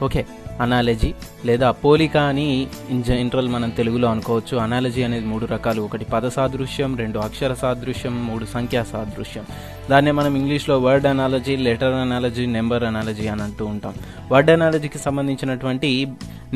Okay, analogy లేదా పోలిక అని ఇన్ జనరల్ మనం తెలుగులో అనుకోవచ్చు. అనాలజీ అనేది 3 రకాలు. ఒకటి పద సాదృశ్యం, 2 అక్షర సాదృశ్యం, 3 సంఖ్యా సాదృశ్యం. దాన్నే మనం ఇంగ్లీష్లో word analogy, letter analogy, number analogy అని అంటూ ఉంటాం. వర్డ్ అనాలజీకి సంబంధించినటువంటి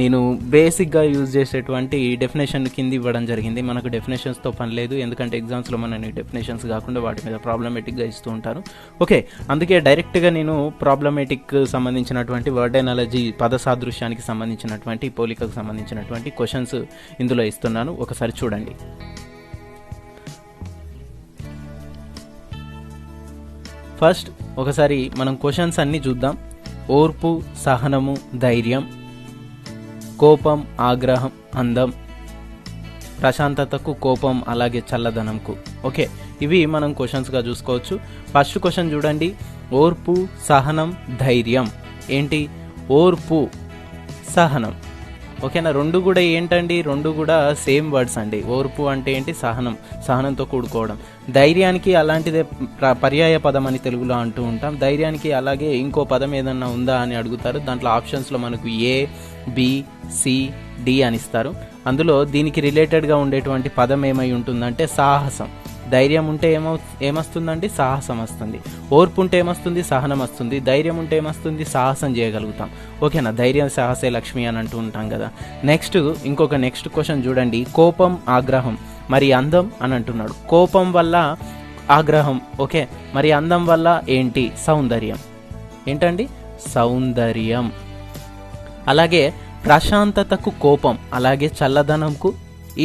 నేను బేసిక్గా యూజ్ చేసేటువంటి డెఫినేషన్ కింద ఇవ్వడం జరిగింది. మనకు డెఫినేషన్స్తో పని లేదు, ఎందుకంటే ఎగ్జామ్స్లో మనని డెఫినేషన్స్ కాకుండా వాటి మీద ప్రాబ్లమేటిక్గా ఇస్తూ ఉంటారు. ఓకే, అందుకే డైరెక్ట్గా నేను ప్రాబ్లమేటిక్ సంబంధించినటువంటి వర్డ్ అనాలజీ, పద సాదృశ్యానికి సంబంధించినటువంటి, పోలికకు సంబంధించినటువంటి క్వశ్చన్స్ ఇందులో ఇస్తున్నాను. ఒకసారి చూడండి. ఫస్ట్ ఒకసారి మనం క్వశ్చన్స్ అన్నీ చూద్దాం. ఓర్పు, సహనము, ధైర్యం, కోపం, ఆగ్రహం, అందం, ప్రశాంతతకు, కోపం, అలాగే చల్లదనంకు. ఓకే, ఇవి మనం క్వశ్చన్స్గా చూసుకోవచ్చు. ఫస్ట్ క్వశ్చన్ చూడండి. ఓర్పు, సహనం, ధైర్యం. ఏంటి? ఓర్పు, సహనం. ఓకేనా? రెండు కూడా ఏంటండి? రెండు కూడా సేమ్ వర్డ్స్ అండి. ఓర్పు అంటే ఏంటి? సహనం, సహనంతో కూడుకోవడం. ధైర్యానికి అలాంటిదే పర్యాయ పదం అని తెలుగులో అంటూ ఉంటాం. ధైర్యానికి అలాగే ఇంకో పదం ఏదన్నా ఉందా అని అడుగుతారు. దాంట్లో ఆప్షన్స్లో మనకు ఏ, బి, సి, డి అని ఇస్తారు. అందులో దీనికి రిలేటెడ్గా ఉండేటువంటి పదం ఏమై ఉంటుందంటే సాహసం. ధైర్యం ఉంటే ఏమొస్తుందండి? సాహసం వస్తుంది. ఓర్పు ఉంటే ఏమొస్తుంది? సహనం వస్తుంది. ధైర్యం ఉంటే ఏమొస్తుంది? సాహసం చేయగలుగుతాం. ఓకేనా? ధైర్యం సాహసే లక్ష్మి అని అంటూ ఉంటాం కదా. నెక్స్ట్ క్వశ్చన్ చూడండి. కోపం, ఆగ్రహం, మరి అందం అని అంటున్నాడు. కోపం వల్ల ఆగ్రహం, ఓకే, మరి అందం వల్ల ఏంటి? సౌందర్యం. ఏంటండి? సౌందర్యం. అలాగే ప్రశాంతతకు కోపం, అలాగే చల్లదనంకు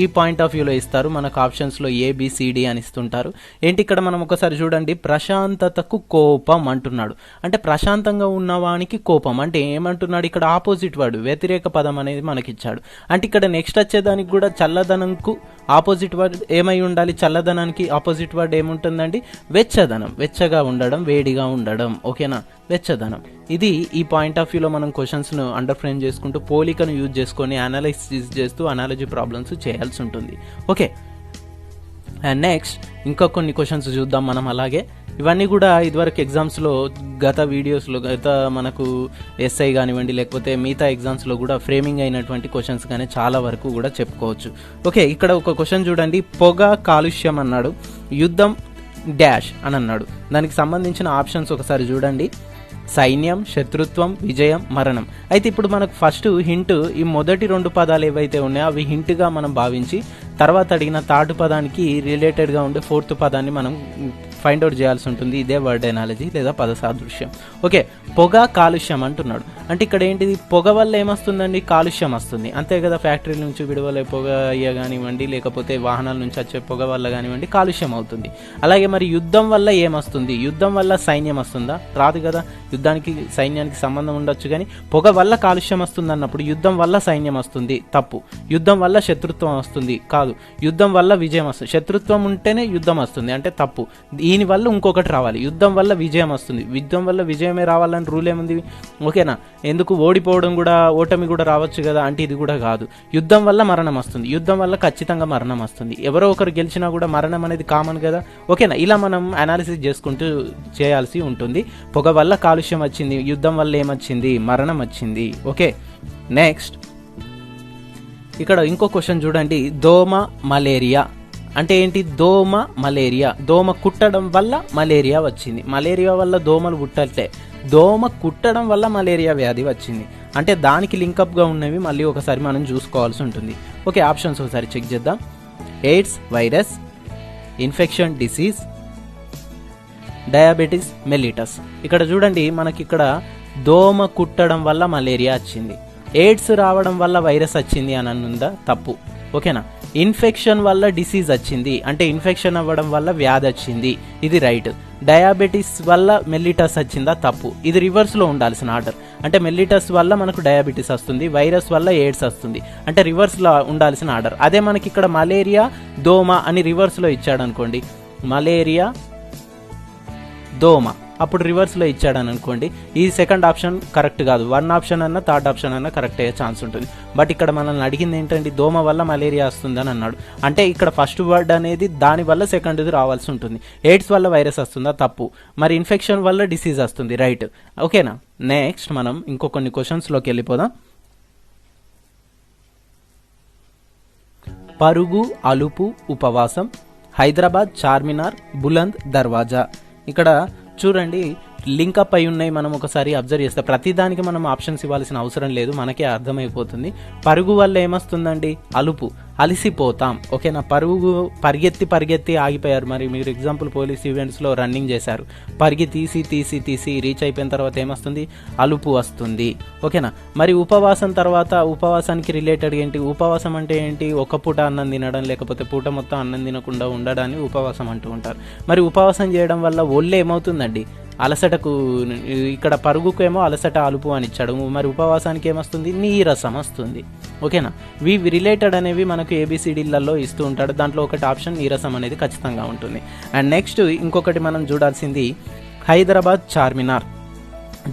ఈ పాయింట్ ఆఫ్ వ్యూలో ఇస్తారు. మనకు ఆప్షన్స్లో ఏబిసిడి అని ఇస్తుంటారు. ఏంటి ఇక్కడ మనం ఒకసారి చూడండి. ప్రశాంతతకు కోపం అంటున్నాడు. అంటే ప్రశాంతంగా ఉన్నవానికి కోపం అంటే ఏమంటున్నాడు ఇక్కడ? ఆపోజిట్ వర్డ్, వ్యతిరేక పదం అనేది మనకిచ్చాడు. అంటే ఇక్కడ నెక్స్ట్ వచ్చేదానికి కూడా చల్లదనంకు ఆపోజిట్ వర్డ్ ఏమై ఉండాలి? చల్లదనానికి ఆపోజిట్ వర్డ్ ఏముంటుందండి? వెచ్చదనం. వెచ్చగా ఉండడం, వేడిగా ఉండడం. ఓకేనా? వెచ్చదనం. ఇది ఈ పాయింట్ ఆఫ్ వ్యూలో మనం క్వశ్చన్స్ను అండర్ ఫ్రేమ్ చేసుకుంటూ పోలికను యూజ్ చేసుకొని అనాలిసిస్ చేస్తూ అనాలజీ ప్రాబ్లమ్స్ చేయాల్సి ఉంటుంది. ఓకే, అండ్ నెక్స్ట్ ఇంకా కొన్ని క్వశ్చన్స్ చూద్దాం మనం. అలాగే ఇవన్నీ కూడా ఇదివరకు ఎగ్జామ్స్లో, గత వీడియోస్లో, మనకు ఎస్ఐ కానివ్వండి లేకపోతే మిగతా ఎగ్జామ్స్లో కూడా ఫ్రేమింగ్ అయినటువంటి క్వశ్చన్స్ కానీ చాలా వరకు కూడా చెప్పుకోవచ్చు. ఓకే, ఇక్కడ ఒక క్వశ్చన్ చూడండి. పొగ, కాలుష్యం అన్నాడు. యుద్ధం డాష్ అని అన్నాడు. దానికి సంబంధించిన ఆప్షన్స్ ఒకసారి చూడండి. సైన్యం, శత్రుత్వం, విజయం, మరణం. అయితే ఇప్పుడు మనకు ఫస్ట్ హింట్, ఈ మొదటి 2 పదాలు ఏవైతే ఉన్నాయో అవి హింట్గా మనం భావించి తర్వాత అడిగిన థర్డ్ పదానికి రిలేటెడ్గా ఉండే 4th పదాన్ని మనం ఫైండ్ అవుట్ చేయాల్సి ఉంటుంది. ఇదే వర్డ్ ఎనాలజీ లేదా పద సాదృశ్యం. ఓకే, పొగ, కాలుష్యం అంటున్నాడు. అంటే ఇక్కడ ఏంటిది? పొగ వల్ల ఏమొస్తుందండి? కాలుష్యం వస్తుంది. అంతే కదా, ఫ్యాక్టరీల నుంచి విడుదలే పొగ అయ్యా కానివ్వండి లేకపోతే వాహనాల నుంచి వచ్చే పొగ వల్ల కానివ్వండి కాలుష్యం అవుతుంది. అలాగే మరి యుద్ధం వల్ల ఏమొస్తుంది? యుద్ధం వల్ల సైన్యం వస్తుందా? రాదు కదా. యుద్ధానికి సైన్యానికి సంబంధం ఉండొచ్చు, కానీ పొగ వల్ల కాలుష్యం వస్తుంది అన్నప్పుడు యుద్ధం వల్ల సైన్యం వస్తుంది, తప్పు. యుద్ధం వల్ల శత్రుత్వం వస్తుంది, కాదు. యుద్ధం వల్ల విజయం వస్తుంది. శత్రుత్వం ఉంటేనే యుద్ధం వస్తుంది, అంటే తప్పు. దీని వల్ల ఇంకొకటి రావాలి. యుద్ధం వల్ల విజయం వస్తుంది. యుద్ధం వల్ల విజయమే రావాలని రూల్ ఏముంది? ఓకేనా? ఎందుకు? ఓడిపోవడం కూడా, ఓటమి కూడా రావచ్చు కదా. అంటే ఇది కూడా కాదు. యుద్ధం వల్ల మరణం వస్తుంది. యుద్ధం వల్ల ఖచ్చితంగా మరణం వస్తుంది. ఎవరో ఒకరు గెలిచినా కూడా మరణం అనేది కామన్ కదా. ఓకేనా? ఇలా మనం అనాలిసిస్ చేసుకుంటూ చేయాల్సి ఉంటుంది. పొగ వల్ల కాలుష్యం వచ్చింది, యుద్ధం వల్ల ఏమొచ్చింది? మరణం వచ్చింది. ఓకే, నెక్స్ట్ ఇక్కడ ఇంకో క్వశ్చన్ చూడండి. దోమ, మలేరియా అంటే ఏంటి? దోమ, మలేరియా. దోమ కుట్టడం వల్ల మలేరియా వచ్చింది. మలేరియా వల్ల దోమలు కుట్టట్లే, దోమ కుట్టడం వల్ల మలేరియా వ్యాధి వచ్చింది. అంటే దానికి లింకప్గా ఉన్నవి మళ్ళీ ఒకసారి మనం చూసుకోవాల్సి ఉంటుంది. ఓకే, ఆప్షన్స్ ఒకసారి చెక్ చేద్దాం. AIDS virus, infection disease, diabetes mellitus. ఇక్కడ చూడండి, మనకి ఇక్కడ దోమ కుట్టడం వల్ల మలేరియా వచ్చింది, ఎయిడ్స్ రావడం వల్ల వైరస్ వచ్చింది అని అనుందా? తప్పు. ఓకేనా? ఇన్ఫెక్షన్ వల్ల డిసీజ్ వచ్చింది, అంటే ఇన్ఫెక్షన్ అవ్వడం వల్ల వ్యాధి వచ్చింది, ఇది రైట్. డయాబెటీస్ వల్ల మెల్లిటస్ వచ్చిందా? తప్పు. ఇది రివర్స్లో ఉండాల్సిన ఆర్డర్. అంటే మెల్లిటస్ వల్ల మనకు డయాబెటీస్ వస్తుంది, వైరస్ వల్ల ఎయిడ్స్ వస్తుంది, అంటే రివర్స్లో ఉండాల్సిన ఆర్డర్. అదే మనకి ఇక్కడ మలేరియా, దోమ అని రివర్స్లో ఇచ్చాడు అనుకోండి, మలేరియా, దోమ అప్పుడు రివర్స్లో ఇచ్చాడని అనుకోండి, ఈ సెకండ్ ఆప్షన్ కరెక్ట్ కాదు, 1 ఆప్షన్ అన్నా థర్డ్ ఆప్షన్ అన్నా కరెక్ట్ అయ్యే ఛాన్స్ ఉంటుంది. బట్ ఇక్కడ మనల్ని అడిగింది ఏంటంటే దోమ వల్ల మలేరియా వస్తుందని అన్నాడు. అంటే ఇక్కడ ఫస్ట్ వర్డ్ అనేది దాని వల్ల సెకండ్ది రావాల్సి ఉంటుంది. ఎయిడ్స్ వల్ల వైరస్ వస్తుందా? తప్పు. మరి ఇన్ఫెక్షన్ వల్ల డిసీజ్ వస్తుంది, రైట్. ఓకేనా. నెక్స్ట్ మనం ఇంకో కొన్ని క్వశ్చన్స్లోకి వెళ్ళిపోదాం. పరుగు, అలుపు, ఉపవాసం, హైదరాబాద్, చార్మినార్, బులంద్ దర్వాజా. ఇక్కడ చూడండి లింకప్ అయి ఉన్నాయి. మనం ఒకసారి అబ్జర్వ్ చేస్తే ప్రతిదానికి మనం ఆప్షన్స్ ఇవ్వాల్సిన అవసరం లేదు, మనకే అర్థమైపోతుంది. పరుగు వల్ల ఏమొస్తుందండి? అలుపు, అలిసిపోతాం. ఓకేనా. పరిగెత్తి ఆగిపోయారు. మరి మీరు ఎగ్జాంపుల్ పోలీస్ ఈవెంట్స్లో రన్నింగ్ చేశారు, పరిగి తీసి రీచ్ అయిపోయిన తర్వాత ఏమొస్తుంది? అలుపు వస్తుంది. ఓకేనా. మరి ఉపవాసం తర్వాత ఉపవాసానికి రిలేటెడ్ ఏంటి? ఉపవాసం అంటే ఏంటి? ఒక పూట అన్నం తినడం, లేకపోతే పూట మొత్తం అన్నం తినకుండా ఉండడాన్ని ఉపవాసం అంటూ ఉంటారు. మరి ఉపవాసం చేయడం వల్ల ఒళ్ళు ఏమవుతుందండి? అలసటకు. ఇక్కడ పరుగుకు ఏమో అలసట, అలుపు అని ఇచ్చాడు. మరి ఉపవాసానికి ఏమొస్తుంది? నీరసం వస్తుంది. ఓకేనా. రిలేటెడ్ అనేవి మనకు ఏబిసిడీలలో ఇస్తూ ఉంటాడు. దాంట్లో ఒకటి ఆప్షన్ నీరసం అనేది ఖచ్చితంగా ఉంటుంది. అండ్ నెక్స్ట్ ఇంకొకటి మనం చూడాల్సింది హైదరాబాద్ చార్మినార్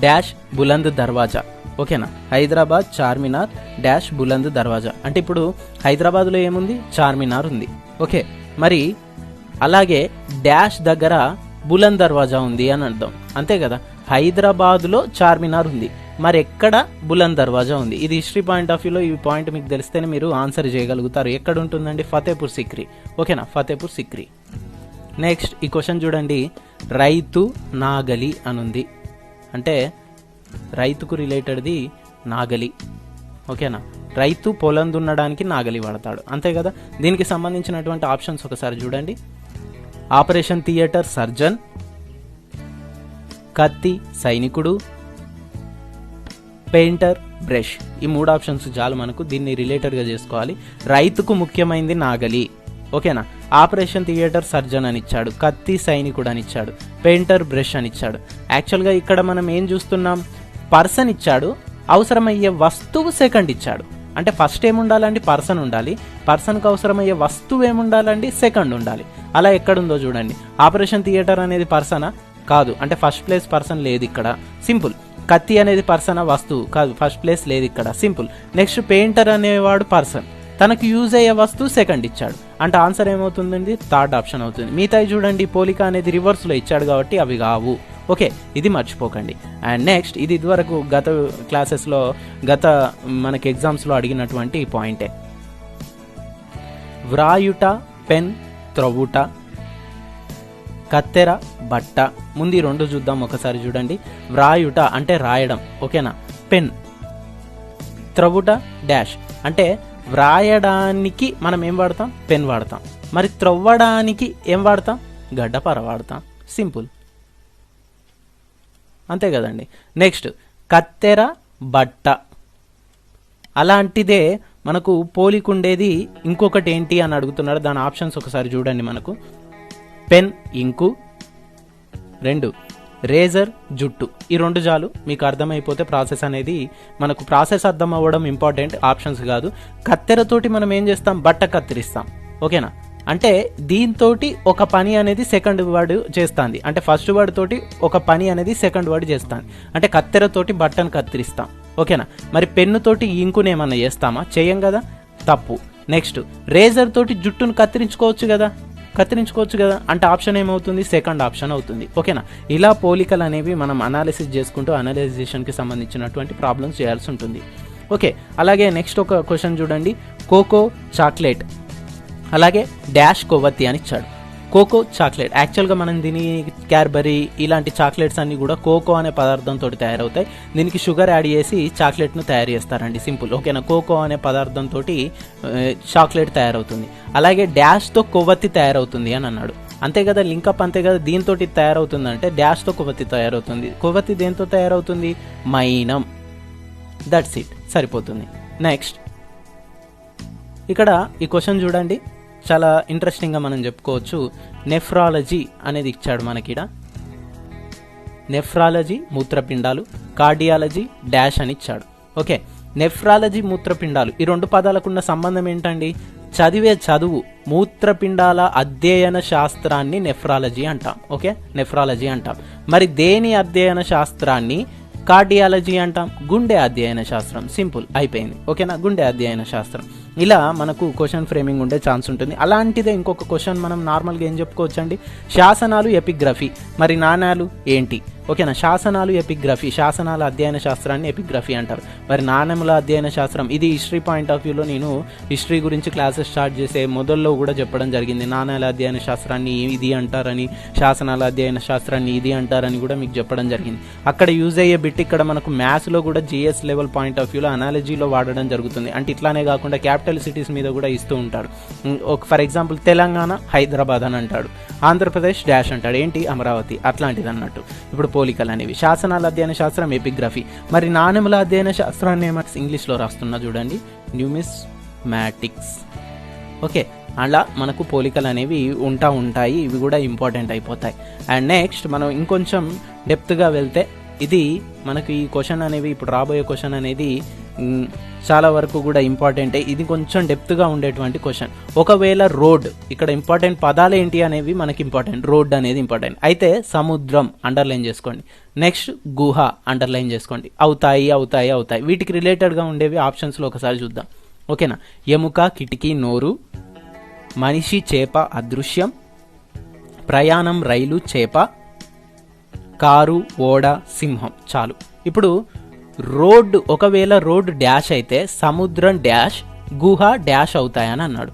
డాష్ బులంద్ దర్వాజా. ఓకేనా. హైదరాబాద్ చార్మినార్ డాష్ బులంద్ దర్వాజా అంటే ఇప్పుడు హైదరాబాద్లో ఏముంది? చార్మినార్ ఉంది. ఓకే. మరి అలాగే డాష్ దగ్గర బులంద్ దర్వాజా ఉంది అని అర్థం, అంతే కదా. హైదరాబాద్లో చార్మినార్ ఉంది, మరి ఎక్కడ బులంద్ దర్వాజా ఉంది? ఇది హిస్టరీ పాయింట్ ఆఫ్ వ్యూలో ఈ పాయింట్ మీకు తెలిస్తేనే మీరు ఆన్సర్ చేయగలుగుతారు. ఎక్కడ ఉంటుందండి? ఫతేపూర్ సిక్రీ. ఓకేనా, ఫతేపూర్ సిక్రీ. నెక్స్ట్ ఈ క్వశ్చన్ చూడండి. రైతు నాగలి అనుంది, అంటే రైతుకు రిలేటెడ్ది నాగలి. ఓకేనా. రైతు పొలం దున్నడానికి నాగలి వాడతాడు, అంతే కదా. దీనికి సంబంధించినటువంటి ఆప్షన్స్ ఒకసారి చూడండి. ఆపరేషన్ థియేటర్ సర్జన్, కత్తి సైనికుడు, పెయింటర్ బ్రష్. ఈ 3 ఆప్షన్స్ చాలు మనకు. దీన్ని రిలేటెడ్గా చేసుకోవాలి. రైతుకు ముఖ్యమైనది నాగలి. ఓకేనా. ఆపరేషన్ థియేటర్ సర్జన్ అని ఇచ్చాడు, కత్తి సైనికుడు అని ఇచ్చాడు, పెయింటర్ బ్రష్ అని ఇచ్చాడు. యాక్చువల్గా ఇక్కడ మనం ఏం చూస్తున్నాం? పర్సన్ ఇచ్చాడు, అవసరమయ్యే వస్తువు సెకండ్ ఇచ్చాడు. అంటే ఫస్ట్ ఏముండాలండి? పర్సన్ ఉండాలి. పర్సన్కి అవసరమయ్యే వస్తువు ఏముండాలండి? సెకండ్ ఉండాలి. అలా ఎక్కడుందో చూడండి. ఆపరేషన్ థియేటర్ అనేది పర్సనా? కాదు, అంటే ఫస్ట్ ప్లేస్ పర్సన్ లేదు ఇక్కడ, సింపుల్. కత్తి అనేది పర్సనా? వస్తువు కాదు, ఫస్ట్ ప్లేస్ లేదు ఇక్కడ, సింపుల్. నెక్స్ట్ పెయింటర్ అనేవాడు పర్సన్, తనకు యూజ్ అయ్యే వస్తువు సెకండ్ ఇచ్చాడు, అంటే ఆన్సర్ ఏమవుతుందండి? థర్డ్ ఆప్షన్ అవుతుంది. మిగతా చూడండి పోలిక అనేది రివర్స్లో ఇచ్చాడు కాబట్టి అవి కావు. ఓకే, ఇది మర్చిపోకండి. అండ్ నెక్స్ట్ ఇది ఇదివరకు గత క్లాసెస్లో మనకి ఎగ్జామ్స్లో అడిగినటువంటి పాయింటే. వ్రాయుట, పెన్, త్రవ్వుట, కత్తెర, బట్ట. ముందు ఈ 2 చూద్దాం ఒకసారి చూడండి. వ్రాయుట అంటే రాయడం, ఓకేనా. పెన్, త్రవ్వుట డాష్ అంటే వ్రాయడానికి మనం ఏం వాడతాం? పెన్ వాడతాం. మరి త్రవ్వడానికి ఏం వాడతాం? గడ్డపార వాడతాం, సింపుల్, అంతే కదండి. నెక్స్ట్ కత్తెర, బట్ట. అలాంటిదే మనకు పోలికుండేది ఇంకొకటి ఏంటి అని అడుగుతున్నాడు. దాని ఆప్షన్స్ ఒకసారి చూడండి. మనకు పెన్, ఇంకు. 2 రేజర్, జుట్టు. ఈ 2 చాలు, మీకు అర్థమైపోతే ప్రాసెస్ అనేది మనకు ప్రాసెస్ అర్థం అవ్వడం ఇంపార్టెంట్, ఆప్షన్స్ కాదు. కత్తెరతోటి మనం ఏం చేస్తాం? బట్ట కత్తిరిస్తాం, ఓకేనా. అంటే దీంతో ఒక పని అనేది సెకండ్ వర్డ్ చేస్తుంది, అంటే ఫస్ట్ వర్డ్ తోటి ఒక పని అనేది సెకండ్ వర్డ్ చేస్తుంది. అంటే కత్తెరతోటి బట్టను కత్తిరిస్తాం, ఓకేనా. మరి పెన్నుతోటి ఇంకుని ఏమన్నా చేస్తామా? చేయం కదా, తప్పు. నెక్స్ట్ రేజర్ తోటి జుట్టును కత్తిరించుకోవచ్చు కదా, అంటే ఆప్షన్ ఏమవుతుంది? సెకండ్ ఆప్షన్ అవుతుంది, ఓకేనా. ఇలా పోలికలు అనేవి మనం అనాలిసిస్ చేసుకుంటూ అనలైజేషన్కి సంబంధించినటువంటి ప్రాబ్లమ్స్ చేయాల్సి ఉంటుంది. ఓకే, అలాగే నెక్స్ట్ ఒక క్వశ్చన్ చూడండి. కోకో, చాక్లెట్, అలాగే డాష్ కొవ్వొత్తి అని ఇచ్చాడు. కోకో చాక్లెట్, యాక్చువల్గా మనం దీని క్యాడ్బరీ ఇలాంటి చాక్లెట్స్ అన్ని కూడా కోకో అనే పదార్థంతో తయారవుతాయి. దీనికి షుగర్ యాడ్ చేసి చాక్లెట్ను తయారు చేస్తారండి, సింపుల్, ఓకేనా. కోకో అనే పదార్థంతో చాక్లెట్ తయారవుతుంది. అలాగే డాష్తో కొవ్వొత్తి తయారవుతుంది అని అన్నాడు, అంతే కదా, లింకప్ అంతే కదా. దీంతో తయారవుతుంది అంటే డాష్తో కొవ్వొత్తి తయారవుతుంది. కొవ్వొత్తి దేంతో తయారవుతుంది? మైనం, దట్స్ ఇట్, సరిపోతుంది. నెక్స్ట్ ఇక్కడ ఈ క్వశ్చన్ చూడండి, చాలా ఇంట్రెస్టింగ్గా మనం చెప్పుకోవచ్చు. నెఫ్రాలజీ అనేది ఇచ్చాడు మనకిడ. నెఫ్రాలజీ మూత్రపిండాలు, కార్డియాలజీ డాష్ అని ఇచ్చాడు. ఓకే, నెఫ్రాలజీ మూత్రపిండాలు ఈ 2 పదాలకు ఉన్న సంబంధం ఏంటండి? చదివే చదువు మూత్రపిండాల అధ్యయన శాస్త్రాన్ని నెఫ్రాలజీ అంటాం. ఓకే, నెఫ్రాలజీ అంటాం. మరి దేని అధ్యయన శాస్త్రాన్ని కార్డియాలజీ అంటాం? గుండె అధ్యయన శాస్త్రం. సింపుల్, అయిపోయింది. ఓకేనా, గుండె అధ్యయన శాస్త్రం. ఇలా మనకు క్వశ్చన్ ఫ్రేమింగ్ ఉండే ఛాన్స్ ఉంటుంది. అలాంటిదే ఇంకొక క్వశ్చన్ మనం నార్మల్గా ఏం చెప్పుకోవచ్చండి, శాసనాలు ఎపిగ్రఫీ. మరి నాణాలు ఏంటి? ఓకేనా, శాసనాలు ఎపిగ్రఫీ, శాసనాల అధ్యయన శాస్త్రాన్ని ఎపిగ్రఫీ అంటారు. మరి నాణెముల అధ్యయన శాస్త్రం, ఇది హిస్టరీ పాయింట్ ఆఫ్ వ్యూలో నేను హిస్టరీ గురించి క్లాసెస్ స్టార్ట్ చేసే మొదల్లో కూడా చెప్పడం జరిగింది. నాణాల అధ్యయన శాస్త్రాన్ని ఇది అంటారని, శాసనాల అధ్యయన శాస్త్రాన్ని ఇది అంటారని కూడా మీకు చెప్పడం జరిగింది. అక్కడ యూజ్ అయ్యే బిట్ ఇక్కడ మనకు మ్యాథ్స్లో కూడా జిఎస్ లెవెల్ పాయింట్ ఆఫ్ వ్యూలో అనాలజీలో వాడడం జరుగుతుంది. అంటే ఇట్లానే కాకుండా క్యాపిటల్ సిటీస్ మీద కూడా ఇస్తూ ఉంటాడు. ఫర్ ఎగ్జాంపుల్ తెలంగాణ హైదరాబాద్ అని అంటాడు, ఆంధ్రప్రదేశ్ డాష్ అంటాడు, ఏంటి అమరావతి, అట్లాంటిది అన్నట్టు. ఇప్పుడు పోలికలు అనేవి. శాసనాల అధ్యయన శాస్త్రం ఎపిగ్రఫీ. మరి నాణెముల అధ్యయన శాస్త్రాన్ని ఇంగ్లీష్లో రాస్తున్నా చూడండి, న్యూమిస్మాటిక్స్. ఓకే, అలా మనకు పోలికలు అనేవి ఉంటాయి. ఇవి కూడా ఇంపార్టెంట్ అయిపోతాయి. అండ్ నెక్స్ట్ మనం ఇంకొంచెం డెప్త్గా వెళ్తే, ఇది మనకు ఈ క్వశ్చన్ అనేవి ఇప్పుడు రాబోయే క్వశ్చన్ అనేది చాలా వరకు కూడా ఇంపార్టెంటే. ఇది కొంచెం డెప్త్గా ఉండేటువంటి క్వశ్చన్. ఒకవేళ రోడ్, ఇక్కడ ఇంపార్టెంట్ పదాలు ఏంటి అనేవి మనకి ఇంపార్టెంట్. రోడ్ అనేది ఇంపార్టెంట్. అయితే సముద్రం అండర్లైన్ చేసుకోండి. నెక్స్ట్ గుహ అండర్లైన్ చేసుకోండి. అవుతాయి. వీటికి రిలేటెడ్గా ఉండేవి ఆప్షన్స్లో ఒకసారి చూద్దాం. ఓకేనా, ఎముక, కిటికీ, నోరు, మనిషి, చేప, అదృశ్యం, ప్రయాణం, రైలు, చేప, కారు, ఓడ, సింహం. చాలు. ఇప్పుడు రోడ్డు, ఒకవేళ రోడ్డు డాష్ అయితే సముద్రం డాష్, గుహ డాష్ అవుతాయని అన్నాడు.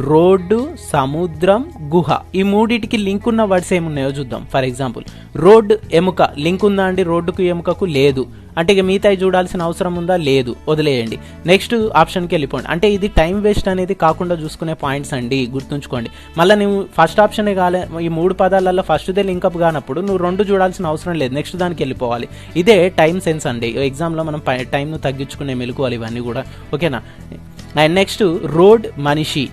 రోడ్డు, సముద్రం, గుహ, ఈ మూడిటికి లింక్ ఉన్న వర్డ్స్ ఏమున్నాయో చూద్దాం. ఫర్ ఎగ్జాంపుల్ రోడ్డు, ఎముక లింక్ ఉందా అండి? రోడ్డుకు ఎముకకు లేదు. అంటే ఇక మిగతాయి చూడాల్సిన అవసరం ఉందా? లేదు, వదిలేయండి. నెక్స్ట్ ఆప్షన్కి వెళ్ళిపోండి. అంటే ఇది టైం వేస్ట్ అనేది కాకుండా చూసుకునే పాయింట్స్ అండి, గుర్తుంచుకోండి. మళ్ళీ నువ్వు ఫస్ట్ ఆప్షనే కాలే, ఈ 3 పదాలలో ఫస్ట్దే లింకప్ కానప్పుడు నువ్వు 2 చూడాల్సిన అవసరం లేదు, నెక్స్ట్ దానికి వెళ్ళిపోవాలి. ఇదే టైం సెన్స్ అండి. ఎగ్జామ్లో మనం టైంను తగ్గించుకునే మెలకువలు ఇవన్నీ కూడా. ఓకేనా. అండ్ నెక్స్ట్ రోడ్, మనిషి,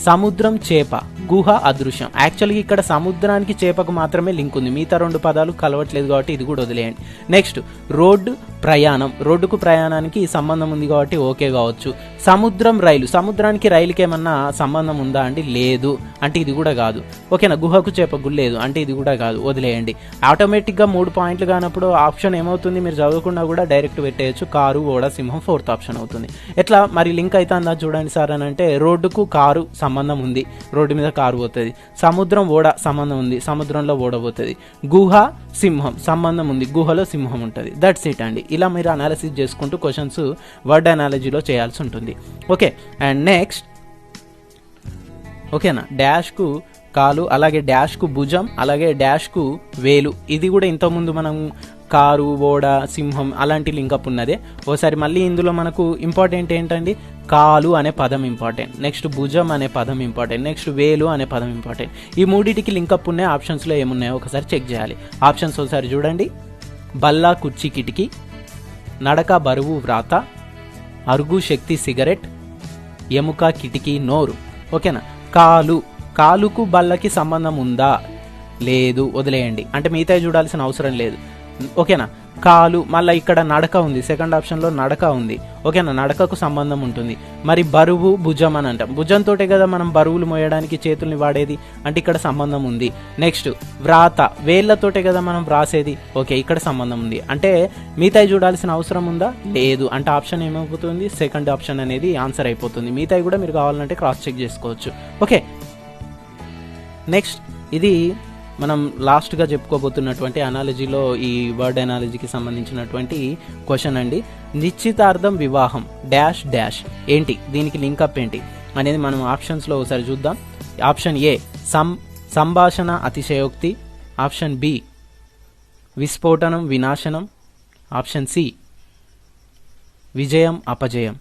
సముద్రం, చేప, గుహ, అదృశ్యం. యాక్చువల్గా ఇక్కడ సముద్రానికి చేపకు మాత్రమే లింక్ ఉంది, మిగతా 2 పదాలు కలవట్లేదు కాబట్టి ఇది కూడా వదిలేయండి. నెక్స్ట్ రోడ్డు, ప్రయాణం, రోడ్డుకు ప్రయాణానికి సంబంధం ఉంది కాబట్టి ఓకే కావచ్చు. సముద్రం, రైలు, సముద్రానికి రైలుకి ఏమన్నా సంబంధం ఉందా అండి? లేదు, అంటే ఇది కూడా కాదు. ఓకేనా, గుహకు చేపకు లేదు, అంటే ఇది కూడా కాదు, వదిలేయండి. ఆటోమేటిక్గా 3 పాయింట్లు కానప్పుడు ఆప్షన్ ఏమవుతుంది, మీరు చదవకుండా కూడా డైరెక్ట్ పెట్టేయచ్చు, కారు, ఓడ, సింహం 4th ఆప్షన్ అవుతుంది. ఎట్లా మరి లింక్ అయితే అందా చూడండి సార్ అని అంటే, రోడ్డుకు కారు సంబంధం ఉంది, రోడ్డు మీద కారు పోతుంది. సముద్రం, ఓడ సంబంధం ఉంది, సముద్రంలో ఓడ పోతుంది. గుహ, సింహం సంబంధం ఉంది, గుహలో సింహం ఉంటుంది. దట్స్ ఇట్ అండి. ఇలా మీరు అనాలిసిస్ చేసుకుంటూ క్వశ్చన్స్ వర్డ్ అనాలజీలో చేయాల్సి ఉంటుంది. ఓకే, అండ్ నెక్స్ట్ ఓకేనా, డాష్కు కాలు, అలాగే డాష్కు భుజం, అలాగే డాష్కు వేలు. ఇది కూడా ఇంతకుముందు మనం కారు, ఓడ, సింహం అలాంటి లింకప్ ఉన్నదే. ఓసారి మళ్ళీ ఇందులో మనకు ఇంపార్టెంట్ ఏంటండి, కాలు అనే పదం ఇంపార్టెంట్, నెక్స్ట్ భుజం అనే పదం ఇంపార్టెంట్, నెక్స్ట్ వేలు అనే పదం ఇంపార్టెంట్. ఈ మూడింటికి లింకప్ ఉన్నాయి. ఆప్షన్స్లో ఏమున్నాయో ఒకసారి చెక్ చేయాలి. ఆప్షన్స్ ఒకసారి చూడండి. బల్ల, కుర్చీ, కిటికీ, నడక, బరువు, వ్రాత, అరుగు, శక్తి, సిగరెట్, ఎముక, కిటికీ, నోరు. ఓకేనా. కాలు, కాలుకు బల్లకి సంబంధం ఉందా? లేదు, వదిలేయండి. అంటే మిగతా చూడాల్సిన అవసరం లేదు. ఓకేనా. కాలు, మళ్ళీ ఇక్కడ నడక ఉంది, సెకండ్ ఆప్షన్లో నడక ఉంది. ఓకేనా, నడకకు సంబంధం ఉంటుంది. మరి బరువు, భుజం అని అంటాం, భుజంతోటే కదా మనం బరువులు మోయడానికి చేతుల్ని వాడేది, అంటే ఇక్కడ సంబంధం ఉంది. నెక్స్ట్ వ్రాత, వేళ్లతోటే కదా మనం వ్రాసేది. ఓకే, ఇక్కడ సంబంధం ఉంది. అంటే మిగతాయి చూడాల్సిన అవసరం ఉందా? లేదు, అంటే ఆప్షన్ ఏమైపోతుంది, సెకండ్ ఆప్షన్ అనేది ఆన్సర్ అయిపోతుంది. మిగతాయి కూడా మీరు కావాలంటే క్రాస్ చెక్ చేసుకోవచ్చు. ఓకే, నెక్స్ట్ ఇది మనం లాస్ట్గా చెప్పుకోబోతున్నటువంటి అనాలజీలో ఈ వర్డ్ అనాలజీకి సంబంధించినటువంటి క్వశ్చన్ అండి. నిశ్చితార్థం, వివాహం, డాష్ డాష్ ఏంటి, దీనికి లింకప్ ఏంటి అనేది మనం ఆప్షన్స్లో ఒకసారి చూద్దాం. ఆప్షన్ ఏ సంభాషణ, అతిశయోక్తి. ఆప్షన్ బి విస్ఫోటనం, వినాశనం. ఆప్షన్ సి విజయం, అపజయం.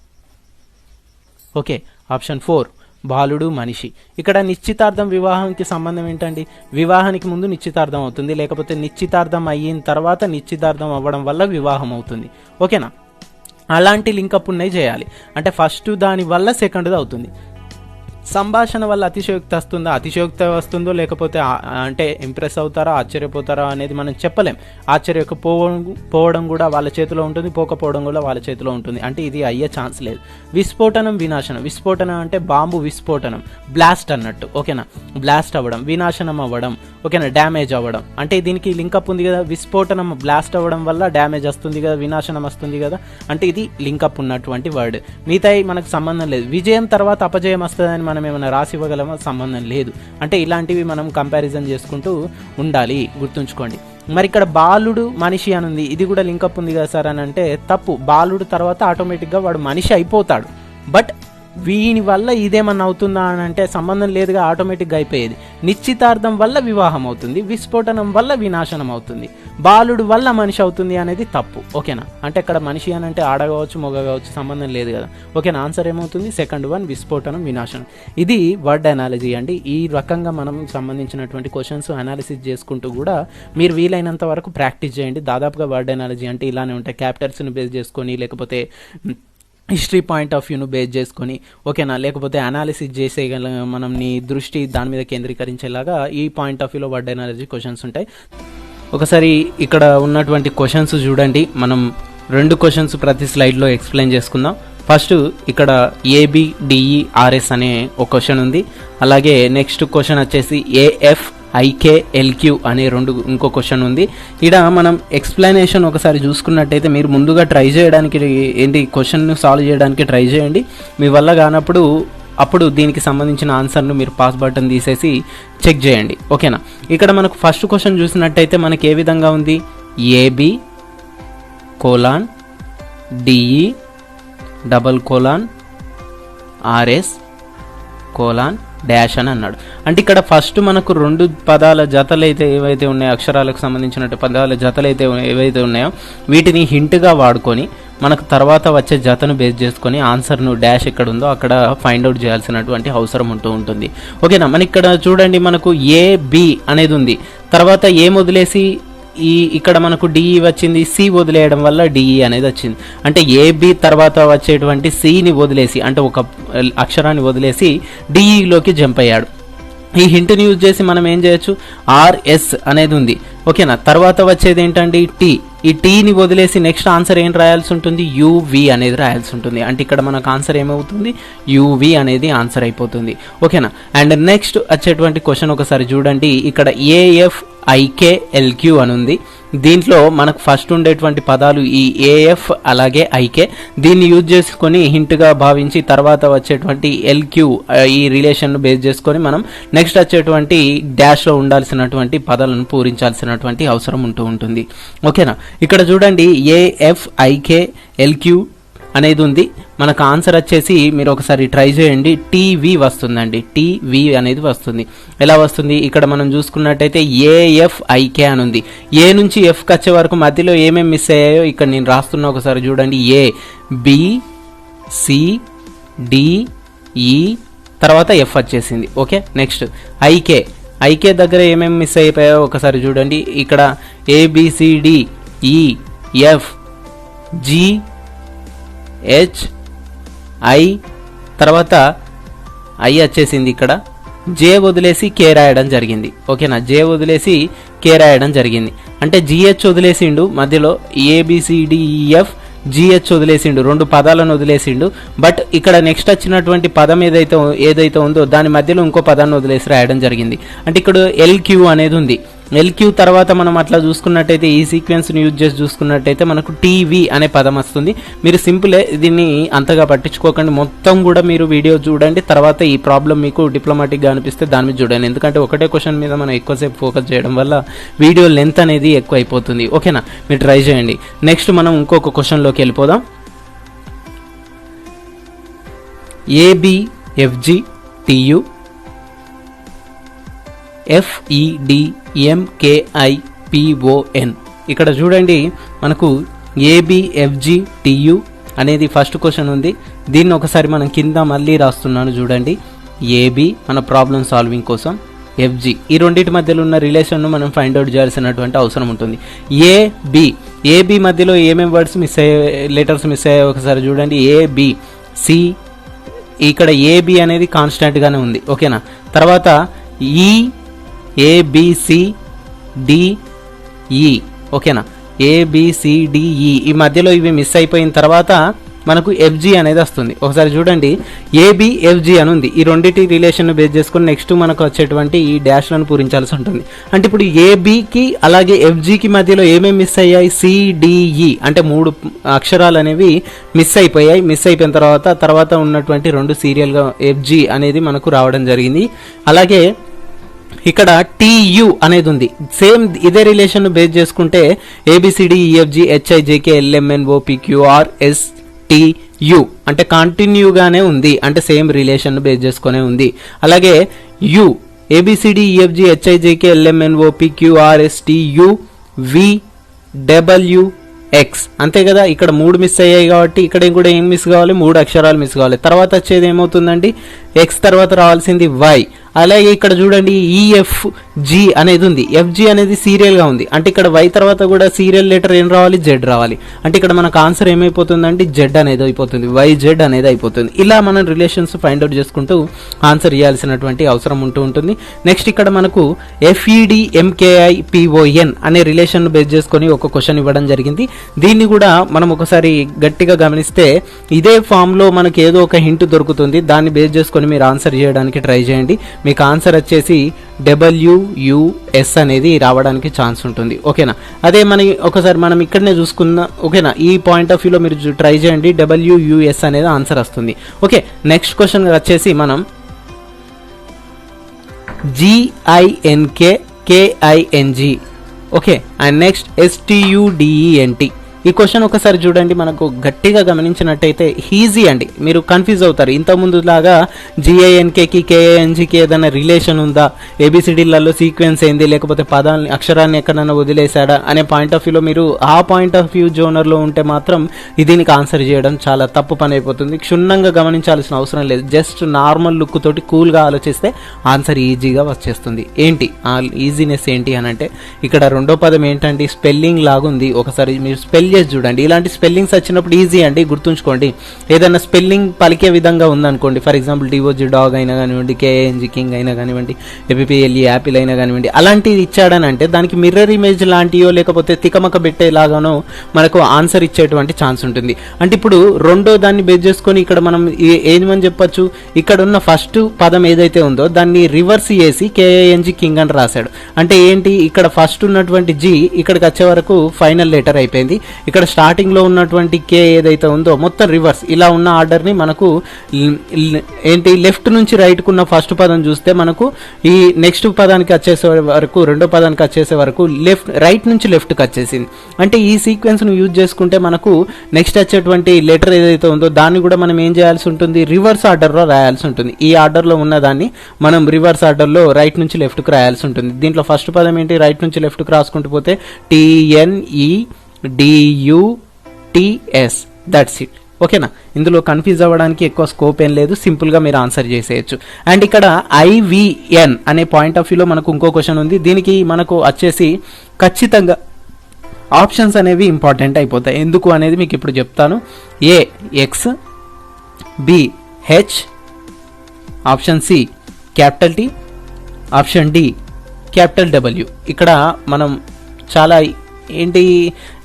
ఓకే, ఆప్షన్ 4 బాలుడు, మనిషి. ఇక్కడ నిశ్చితార్థం, వివాహానికి సంబంధం ఏంటండి? వివాహానికి ముందు నిశ్చితార్థం అవుతుంది, లేకపోతే నిశ్చితార్థం అయిన తర్వాత నిశ్చితార్థం అవ్వడం వల్ల వివాహం అవుతుంది. ఓకేనా, అలాంటి లింకప్ ఉన్నాయి చేయాలి. అంటే ఫస్ట్ దాని వల్ల సెకండ్ది అవుతుంది. సంభాషణ వల్ల అతిశయోక్తి వస్తుందా, అతిశయోక్తి వస్తుందో లేకపోతే అంటే ఇంప్రెస్ అవుతారా ఆశ్చర్యపోతారా అనేది మనం చెప్పలేం. ఆశ్చర్యపోవడం కూడా వాళ్ళ చేతిలో ఉంటుంది, పోకపోవడం కూడా వాళ్ళ చేతిలో ఉంటుంది. అంటే ఇది అయ్యే ఛాన్స్ లేదు. విస్ఫోటనం వినాశనం. విస్ఫోటనం అంటే బాంబు విస్ఫోటనం, బ్లాస్ట్ అన్నట్టు. ఓకేనా, బ్లాస్ట్ అవ్వడం, వినాశనం అవ్వడం. ఓకేనా, డ్యామేజ్ అవ్వడం. అంటే దీనికి లింకప్ ఉంది కదా, విస్ఫోటనం బ్లాస్ట్ అవ్వడం వల్ల డ్యామేజ్ వస్తుంది కదా, వినాశనం వస్తుంది కదా, అంటే ఇది లింకప్ ఉన్నటువంటి వర్డ్. మిగతా మనకు సంబంధం లేదు. విజయం తర్వాత అపజయం వస్తుందని మనం ఏమైనా రాసి ఇవ్వగలమో, సంబంధం లేదు. అంటే ఇలాంటివి మనం కంపారిజన్ చేసుకుంటూ ఉండాలి, గుర్తుంచుకోండి. మరి ఇక్కడ బాలుడు మనిషి అని ఉంది, ఇది కూడా లింకప్ ఉంది కదా సార్ అని అంటే తప్పు. బాలుడు తర్వాత ఆటోమేటిక్గా వాడు మనిషి అయిపోతాడు. బట్ వీని వల్ల ఇదేమన్నా అవుతుందా అని అంటే సంబంధం లేదుగా, ఆటోమేటిక్గా అయిపోయేది. నిశ్చితార్థం వల్ల వివాహం అవుతుంది, విస్ఫోటనం వల్ల వినాశనం అవుతుంది, బాలుడు వల్ల మనిషి అవుతుంది అనేది తప్పు. ఓకేనా, అంటే ఇక్కడ మనిషి అని అంటే ఆడ కావచ్చు మొగ కావచ్చు, సంబంధం లేదు కదా. ఓకేనా, ఆన్సర్ ఏమవుతుంది? సెకండ్ వన్, విస్ఫోటనం వినాశనం. ఇది వర్డ్ అనాలజీ అండి. ఈ రకంగా మనం సంబంధించినటువంటి క్వశ్చన్స్ అనాలిసిస్ చేసుకుంటూ కూడా మీరు వీలైనంత వరకు ప్రాక్టీస్ చేయండి. దాదాపుగా వర్డ్ అనాలజీ అంటే ఇలానే ఉంటాయి. క్యాపిటల్స్ని బేస్ చేసుకొని, లేకపోతే హిస్టరీ పాయింట్ ఆఫ్ వ్యూను బేస్ చేసుకొని, ఓకేనా, లేకపోతే అనాలిసిస్ చేసేగల మనం నీ దృష్టి దాని మీద కేంద్రీకరించేలాగా ఈ పాయింట్ ఆఫ్ వ్యూలో వర్డ్ అనాలజీ క్వశ్చన్స్ ఉంటాయి. ఒకసారి ఇక్కడ ఉన్నటువంటి క్వశ్చన్స్ చూడండి. మనం 2 క్వశ్చన్స్ ప్రతి స్లైడ్లో ఎక్స్ప్లెయిన్ చేసుకుందాం. ఫస్ట్ ఇక్కడ ABDERS అనే ఒక క్వశ్చన్ ఉంది. అలాగే నెక్స్ట్ క్వశ్చన్ వచ్చేసి AFIKLQ అనే ఇంకో క్వశ్చన్ ఉంది. ఇక్కడ మనం ఎక్స్ప్లెనేషన్ ఒకసారి చూసుకున్నట్టయితే మీరు ముందుగా ట్రై చేయడానికి ఏంటి క్వశ్చన్ను సాల్వ్ చేయడానికి ట్రై చేయండి. మీ వల్ల కానప్పుడు అప్పుడు దీనికి సంబంధించిన ఆన్సర్ను మీరు పాస్ బటన్ తీసేసి చెక్ చేయండి. ఓకేనా, ఇక్కడ మనకు ఫస్ట్ క్వశ్చన్ చూసినట్టయితే మనకి ఏ విధంగా ఉంది? AB:DE: RS: డాష్ అని అన్నాడు. అంటే ఇక్కడ ఫస్ట్ మనకు 2 పదాల జతలు అయితే ఏవైతే ఉన్నాయో, అక్షరాలకు సంబంధించిన పదాల జతలు అయితే ఏవైతే ఉన్నాయో వీటిని హింట్గా వాడుకొని మనకు తర్వాత వచ్చే జతను బేస్ చేసుకొని ఆన్సర్ను డాష్ ఎక్కడ ఉందో అక్కడ ఫైండ్ అవుట్ చేయాల్సినటువంటి అవసరం ఉంటుంది. ఓకేనా, మన ఇక్కడ చూడండి మనకు AB అనేది ఉంది, తర్వాత ఏం వదిలేసి ఇక్కడ మనకు డిఈ వచ్చింది, సి వదిలేయడం వల్ల డిఈ అనేది వచ్చింది. అంటే AB తర్వాత వచ్చేటువంటి సిని వదిలేసి, అంటే ఒక అక్షరాన్ని వదిలేసి డిఈలోకి జంప్ అయ్యాడు. ఈ హింట్ని యూజ్ చేసి మనం ఏం చేయొచ్చు? RS అనేది ఉంది. ఓకేనా, తర్వాత వచ్చేది ఏంటండి? టీ. ఈ టీని వదిలేసి నెక్స్ట్ ఆన్సర్ ఏం రాయాల్సి ఉంటుంది? UV అనేది రాయాల్సి ఉంటుంది. అంటే ఇక్కడ మనకు ఆన్సర్ ఏమవుతుంది? UV అనేది ఆన్సర్ అయిపోతుంది. ఓకేనా, అండ్ నెక్స్ట్ వచ్చేటువంటి క్వశ్చన్ ఒకసారి చూడండి. ఇక్కడ AFIKLQ అని ఉంది. దీంట్లో మనకు ఫస్ట్ ఉండేటువంటి పదాలు ఈ AF అలాగే IK. దీన్ని యూజ్ చేసుకొని హింట్గా భావించి తర్వాత వచ్చేటువంటి LQ ఈ రిలేషన్ను బేస్ చేసుకొని మనం నెక్స్ట్ వచ్చేటువంటి డాష్లో ఉండాల్సినటువంటి పదాలను పూరించాల్సినటువంటి అవసరం ఉంటుంది. ఓకేనా, ఇక్కడ చూడండి AFIKLQ అనేది ఉంది. మనకు ఆన్సర్ వచ్చేసి మీరు ఒకసారి ట్రై చేయండి, TV వస్తుందండి. TV అనేది వస్తుంది. ఎలా వస్తుంది? ఇక్కడ మనం చూసుకున్నట్టయితే AFIK అని ఉంది. A నుంచి Fకి వచ్చే వరకు మధ్యలో ఏమేమి మిస్ అయ్యాయో ఇక్కడ నేను రాస్తున్నా, ఒకసారి చూడండి. ABCDE తర్వాత F వచ్చేసింది. ఓకే, నెక్స్ట్ IK దగ్గర ఏమేమి మిస్ అయిపోయాయో ఒకసారి చూడండి. ఇక్కడ ABCDEFGHI తర్వాత I వచ్చేసింది. ఇక్కడ J వదిలేసి K రాయడం జరిగింది. ఓకేనా, J వదిలేసి K రాయడం జరిగింది. అంటే GH వదిలేసిండు మధ్యలో, ABCDEF GH వదిలేసిండు, 2 పదాలను వదిలేసిండు. బట్ ఇక్కడ నెక్స్ట్ వచ్చినటువంటి పదం ఏదైతే ఉందో దాని మధ్యలో ఇంకో పదాన్ని వదిలేసి రాయడం జరిగింది. అంటే ఇక్కడ LQ అనేది ఉంది. LQ తర్వాత మనం అట్లా చూసుకున్నట్టయితే ఈ సీక్వెన్స్ని యూజ్ చేసి చూసుకున్నట్టయితే మనకు TV అనే పదం వస్తుంది. మీరు సింపులే, దీన్ని అంతగా పట్టించుకోకండి. మొత్తం కూడా మీరు వీడియో చూడండి, తర్వాత ఈ ప్రాబ్లం మీకు డిప్లొమాటిక్గా అనిపిస్తే దాని మీద చూడండి. ఎందుకంటే ఒకటే క్వశ్చన్ మీద మనం ఎక్కువసేపు ఫోకస్ చేయడం వల్ల వీడియో లెంత్ అనేది ఎక్కువ అయిపోతుంది. ఓకేనా, మీరు ట్రై చేయండి. నెక్స్ట్ మనం ఇంకొక క్వశ్చన్లోకి వెళ్ళిపోదాం. ABFGTU FEDMKIPON. ఇక్కడ చూడండి మనకు ABFGTU అనేది ఫస్ట్ క్వశ్చన్ ఉంది. దీన్ని ఒకసారి మనం కింద మళ్ళీ రాస్తున్నాను చూడండి. AB మన ప్రాబ్లం సాల్వింగ్ కోసం, FG ఈ రెండింటి మధ్యలో ఉన్న రిలేషన్ను మనం ఫైండ్ అవుట్ చేయాల్సినటువంటి అవసరం ఉంటుంది. AB మధ్యలో ఏమేమి వర్డ్స్ లెటర్స్ మిస్ అయ్యాయో ఒకసారి చూడండి. ABC ఇక్కడ ఏబి అనేది కాన్స్టెంట్ గానే ఉంది. ఓకేనా, తర్వాత ఏబిసిడిఈ. ఓకేనా, ఏబిసిడిఈ ఈ మధ్యలో ఇవి మిస్ అయిపోయిన తర్వాత మనకు ఎఫ్జి అనేది వస్తుంది. ఒకసారి చూడండి, ఏబిఎఫ్జి అని ఉంది. ఈ రెండింటి రిలేషన్ బేస్ చేసుకుని నెక్స్ట్ మనకు వచ్చేటువంటి ఈ డాష్లను పూరించాల్సి ఉంటుంది. అంటే ఇప్పుడు ఏబికి అలాగే ఎఫ్జికి మధ్యలో ఏమేమి మిస్ అయ్యాయి, సిడిఈ అంటే 3 అక్షరాలు అనేవి మిస్ అయిపోయాయి. మిస్ అయిపోయిన తర్వాత ఉన్నటువంటి 2 సీరియల్గా ఎఫ్జి అనేది మనకు రావడం జరిగింది. అలాగే ఇక్కడ టియు అనేది ఉంది. సేమ్ ఇదే రిలేషన్ బేస్ చేసుకుంటే ABCDEFG హెచ్ఐజేకే LMNO PQR yes TU అంటే కంటిన్యూగానే ఉంది, అంటే సేమ్ రిలేషన్ బేస్ చేసుకునే ఉంది. అలాగే you ABCDEFG హెచ్ఐజేకే LMNO PQR yes TU VW X అంతే కదా. ఇక్కడ 3 మిస్ అయ్యాయి కాబట్టి ఇక్కడ కూడా ఏం మిస్ కావాలి, 3 అక్షరాలు మిస్ కావాలి. తర్వాత వచ్చేది ఏమవుతుందండి, ఎక్స్ తర్వాత రావాల్సింది వై. అలాగే ఇక్కడ చూడండి ఈఎఫ్జి అనేది ఉంది. ఎఫ్జి అనేది సీరియల్ గా ఉంది, అంటే ఇక్కడ వై తర్వాత కూడా సీరియల్ లెటర్ ఏం రావాలి, జెడ్ రావాలి. అంటే ఇక్కడ మనకు ఆన్సర్ ఏమైపోతుందంటే జెడ్ అనేది అయిపోతుంది, వై జెడ్ అనేది అయిపోతుంది. ఇలా మనం రిలేషన్స్ ఫైండ్ అవుట్ చేసుకుంటూ ఆన్సర్ ఇవ్వాల్సినటువంటి అవసరం ఉంటూ ఉంటుంది. నెక్స్ట్ ఇక్కడ మనకు FEDMKIPON అనే రిలేషన్ బేస్ చేసుకొని ఒక క్వశ్చన్ ఇవ్వడం జరిగింది. దీన్ని కూడా మనం ఒకసారి గట్టిగా గమనిస్తే ఇదే ఫామ్ లో మనకి ఏదో ఒక హింట్ దొరుకుతుంది. దాన్ని బేస్ చేసుకొని మీరు ఆన్సర్ చేయడానికి ట్రై చేయండి. మీకు ఆన్సర్ వచ్చేసి WUS అనేది రావడానికి ఛాన్స్ ఉంటుంది. ఓకేనా, అదే ఒకసారి మనం ఇక్కడనే చూసుకుందాం. ఓకేనా, ఈ పాయింట్ ఆఫ్ వ్యూలో మీరు ట్రై చేయండి, WUS అనేది ఆన్సర్ వస్తుంది. ఓకే, నెక్స్ట్ క్వశ్చన్ వచ్చేసి మనం GINKKING. Okay, and next STUDENT. ఈ క్వశ్చన్ ఒకసారి చూడండి, మనకు గట్టిగా గమనించినట్టయితే ఈజీ అండి. మీరు కన్ఫ్యూజ్ అవుతారు, ఇంతకుముందు లాగా GINKకి KINGకి ఏదైనా రిలేషన్ ఉందా, ఏబిసిడీలలో సీక్వెన్స్ ఏంది, లేకపోతే పదాన్ని అక్షరాన్ని ఎక్కడైనా వదిలేశాడా అనే పాయింట్ ఆఫ్ వ్యూలో మీరు ఆ పాయింట్ ఆఫ్ వ్యూ జోనర్లో ఉంటే మాత్రం దీనికి ఆన్సర్ చేయడం చాలా తప్పు పని అయిపోతుంది. క్షుణ్ణంగా గమనించాల్సిన అవసరం లేదు. జస్ట్ నార్మల్ లుక్ తోటి కూల్గా ఆలోచిస్తే ఆన్సర్ ఈజీగా వచ్చేస్తుంది. ఏంటి ఆ ఈజీనెస్ ఏంటి అని అంటే, ఇక్కడ రెండో పదం ఏంటంటే స్పెల్లింగ్ లాగుంది. ఒకసారి మీరు స్పెల్ చేసి చూడండి. ఇలాంటి స్పెల్లింగ్స్ వచ్చినప్పుడు ఈజీ అండి, గుర్తుంచుకోండి. ఏదైనా స్పెల్లింగ్ పలికే విధంగా ఉందనుకోండి, ఫర్ ఎగ్జాంపుల్ డిఓజీ డాగ్ అయినా కానివ్వండి, KING కింగ్ అయినా కానివ్వండి, APPLE యాపిల్ అయినా కానివ్వండి, అలాంటిది ఇచ్చాడని అంటే దానికి మిర్రర్ ఇమేజ్ లాంటియో లేకపోతే తికమక పెట్టేలాగానో మనకు ఆన్సర్ ఇచ్చేటువంటి ఛాన్స్ ఉంటుంది. అంటే ఇప్పుడు రెండో దాన్ని బేస్ చేసుకొని ఇక్కడ మనం ఏమని చెప్పొచ్చు, ఇక్కడ ఉన్న ఫస్ట్ పదం ఏదైతే ఉందో దాన్ని రివర్స్ చేసి KING కింగ్ అని రాశాడు. అంటే ఏంటి, ఇక్కడ ఫస్ట్ ఉన్నటువంటి జీ ఇక్కడికి వచ్చే వరకు ఫైనల్ లెటర్ అయిపోయింది. ఇక్కడ స్టార్టింగ్ లో ఉన్నటువంటి కే ఏదైతే ఉందో మొత్తం రివర్స్. ఇలా ఉన్న ఆర్డర్ ని మనకు ఏంటి, లెఫ్ట్ నుంచి రైట్ కున్న ఫస్ట్ పదం చూస్తే మనకు ఈ నెక్స్ట్ పదానికి వచ్చేసే వరకు, రెండో పదానికి వచ్చేసే వరకు రైట్ నుంచి లెఫ్ట్ కి వచ్చేసింది. అంటే ఈ సీక్వెన్స్ ను యూజ్ చేసుకుంటే మనకు నెక్స్ట్ వచ్చేటువంటి లెటర్ ఏదైతే ఉందో దాన్ని కూడా మనం ఏం చేయాల్సి ఉంటుంది, రివర్స్ ఆర్డర్ లో రాయాల్సి ఉంటుంది. ఈ ఆర్డర్ లో ఉన్నదాన్ని మనం రివర్స్ ఆర్డర్ లో రైట్ నుంచి లెఫ్ట్ కు రాయాల్సి ఉంటుంది. దీంట్లో ఫస్ట్ పదం ఏంటి, రైట్ నుంచి లెఫ్ట్ కు రాసుకుంటూ పోతే TNEDUTS, దట్స్ ఇట్. ఓకేనా, ఇందులో కన్ఫ్యూజ్ అవ్వడానికి ఎక్కువ స్కోప్ ఏం లేదు, సింపుల్ గా మీరు ఆన్సర్ చేసేయచ్చు. అండ్ ఇక్కడ IVN అనే పాయింట్ ఆఫ్ వ్యూలో మనకు ఇంకో క్వశ్చన్ ఉంది. దీనికి మనకు వచ్చేసి ఖచ్చితంగా ఆప్షన్స్ అనేవి ఇంపార్టెంట్ అయిపోతాయి. ఎందుకు అనేది మీకు ఇప్పుడు చెప్తాను. A X, B H, option C capital T, option D capital W. ఇక్కడ మనం చాలా ఏంటి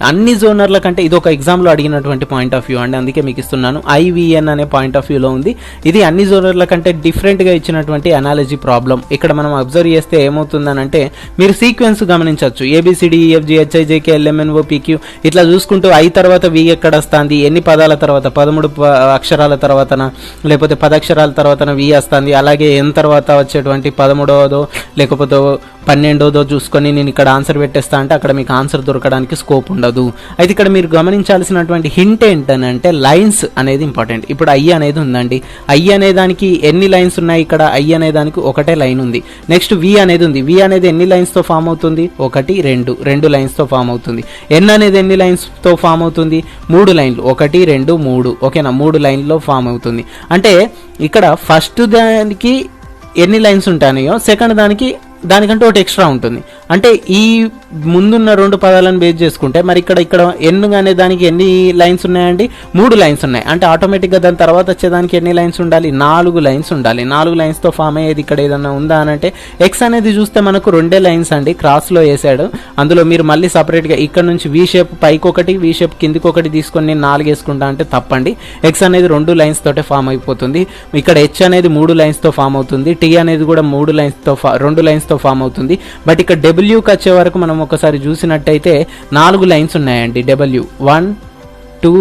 అన్ని జోనర్ల కంటే ఇది ఒక ఎగ్జామ్లో అడిగినటువంటి పాయింట్ ఆఫ్ వ్యూ అండి, అందుకే మీకు ఇస్తున్నాను. IVN అనే పాయింట్ ఆఫ్ వ్యూలో ఉంది. ఇది అన్ని జోనర్ల కంటే డిఫరెంట్గా ఇచ్చినటువంటి అనాలజీ ప్రాబ్లం. ఇక్కడ మనం అబ్జర్వ్ చేస్తే ఏమవుతుందనంటే మీరు సీక్వెన్స్ గమనించవచ్చు. ABCDEFGHIJKLMNOPQ ఇట్లా చూసుకుంటూ I తర్వాత V ఎక్కడ వస్తుంది, ఎన్ని పదాల తర్వాత, 13 అక్షరాల తర్వాతన లేకపోతే 10 అక్షరాల తర్వాతన V వస్తుంది. అలాగే N తర్వాత వచ్చేటువంటి 13వదో లేకపోతే 12వదో చూసుకొని నేను ఇక్కడ ఆన్సర్ పెట్టేస్తా అంటే అక్కడ మీకు ఆన్సర్ దొరకడానికి స్కోప్ ఉండదు. అయితే ఇక్కడ మీరు గమనించాల్సినటువంటి హింట్ ఏంటంటే లైన్స్ అనేది ఇంపార్టెంట్. ఇప్పుడు I అనేది ఉందండి, I అనే దానికి ఎన్ని లైన్స్ ఉన్నాయి, ఇక్కడ I అనే దానికి ఒకటే లైన్ ఉంది. నెక్స్ట్ V అనేది ఉంది, V అనేది ఎన్ని లైన్స్ తో ఫామ్ అవుతుంది, 1 2 లైన్స్ తో ఫామ్ అవుతుంది. N అనేది ఎన్ని లైన్స్ తో ఫామ్ అవుతుంది, 3 లైన్లు, 1 2 3. ఓకేనా, 3 లైన్లో ఫామ్ అవుతుంది. అంటే ఇక్కడ ఫస్ట్ దానికి ఎన్ని లైన్స్ ఉంటాయో సెకండ్ దానికంటే ఒకటి ఎక్స్ట్రా ఉంటుంది. అంటే ఈ ముందున్న 2 పదాలను బేస్ చేసుకుంటే మరి ఇక్కడ ఎన్ అనే దానికి ఎన్ని లైన్స్ ఉన్నాయండి? 3 లైన్స్ ఉన్నాయి. అంటే ఆటోమేటిక్గా దాని తర్వాత వచ్చేదానికి ఎన్ని లైన్స్ ఉండాలి? 4 లైన్స్ ఉండాలి. 4 లైన్స్తో ఫామ్ అయ్యేది ఇక్కడ ఏదన్నా ఉందా అని అంటే ఎక్స్ అనేది చూస్తే మనకు 2 లైన్స్ అండి, క్రాస్లో వేసాడు. అందులో మీరు మళ్ళీ సపరేట్గా ఇక్కడ నుంచి వి షేప్ పైకి ఒకటి, వి షేప్ కిందికి ఒకటి తీసుకొని నేను 4 వేసుకుంటా అంటే తప్పండి. ఎక్స్ అనేది 2 లైన్స్ తోటే ఫామ్ అయిపోతుంది. ఇక్కడ హెచ్ అనేది 3 లైన్స్తో ఫామ్ అవుతుంది. టీ అనేది కూడా 2 లైన్స్తో ఫామ్ అవుతుంది. బట్ ఇక్కడ డబ్ల్యూకి వచ్చే వరకు మనం ఒకసారి చూసినట్టయితే 4 లైన్స్ ఉన్నాయండి. డబ్ల్యూ 1 2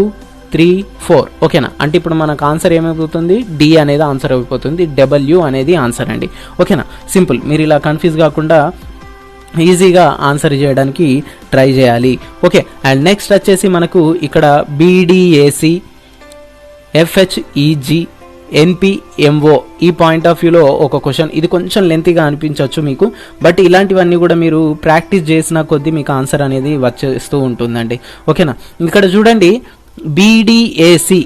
3 4 ఓకేనా. అంటే ఇప్పుడు మనకు ఆన్సర్ ఏమైపోతుంది? డి అనేది ఆన్సర్ అయిపోతుంది. డబ్ల్యూ అనేది ఆన్సర్ అండి. ఓకేనా, సింపుల్. మీరు ఇలా కన్ఫ్యూజ్ కాకుండా ఈజీగా ఆన్సర్ చేయడానికి ట్రై చేయాలి. ఓకే, అండ్ నెక్స్ట్ వచ్చేసి మనకు ఇక్కడ బీడిఏసి, ఎఫ్హెచ్ఈజి, ఎన్పిఎంఓ ఈ పాయింట్ ఆఫ్ వ్యూలో ఒక క్వశ్చన్. ఇది కొంచెం లెంతీగా అనిపించవచ్చు మీకు, బట్ ఇలాంటివన్నీ కూడా మీరు ప్రాక్టీస్ చేసిన కొద్దీ మీకు ఆన్సర్ అనేది వచ్చేస్తూ ఉంటుందండి. ఓకేనా, ఇక్కడ చూడండి బీడిఏసి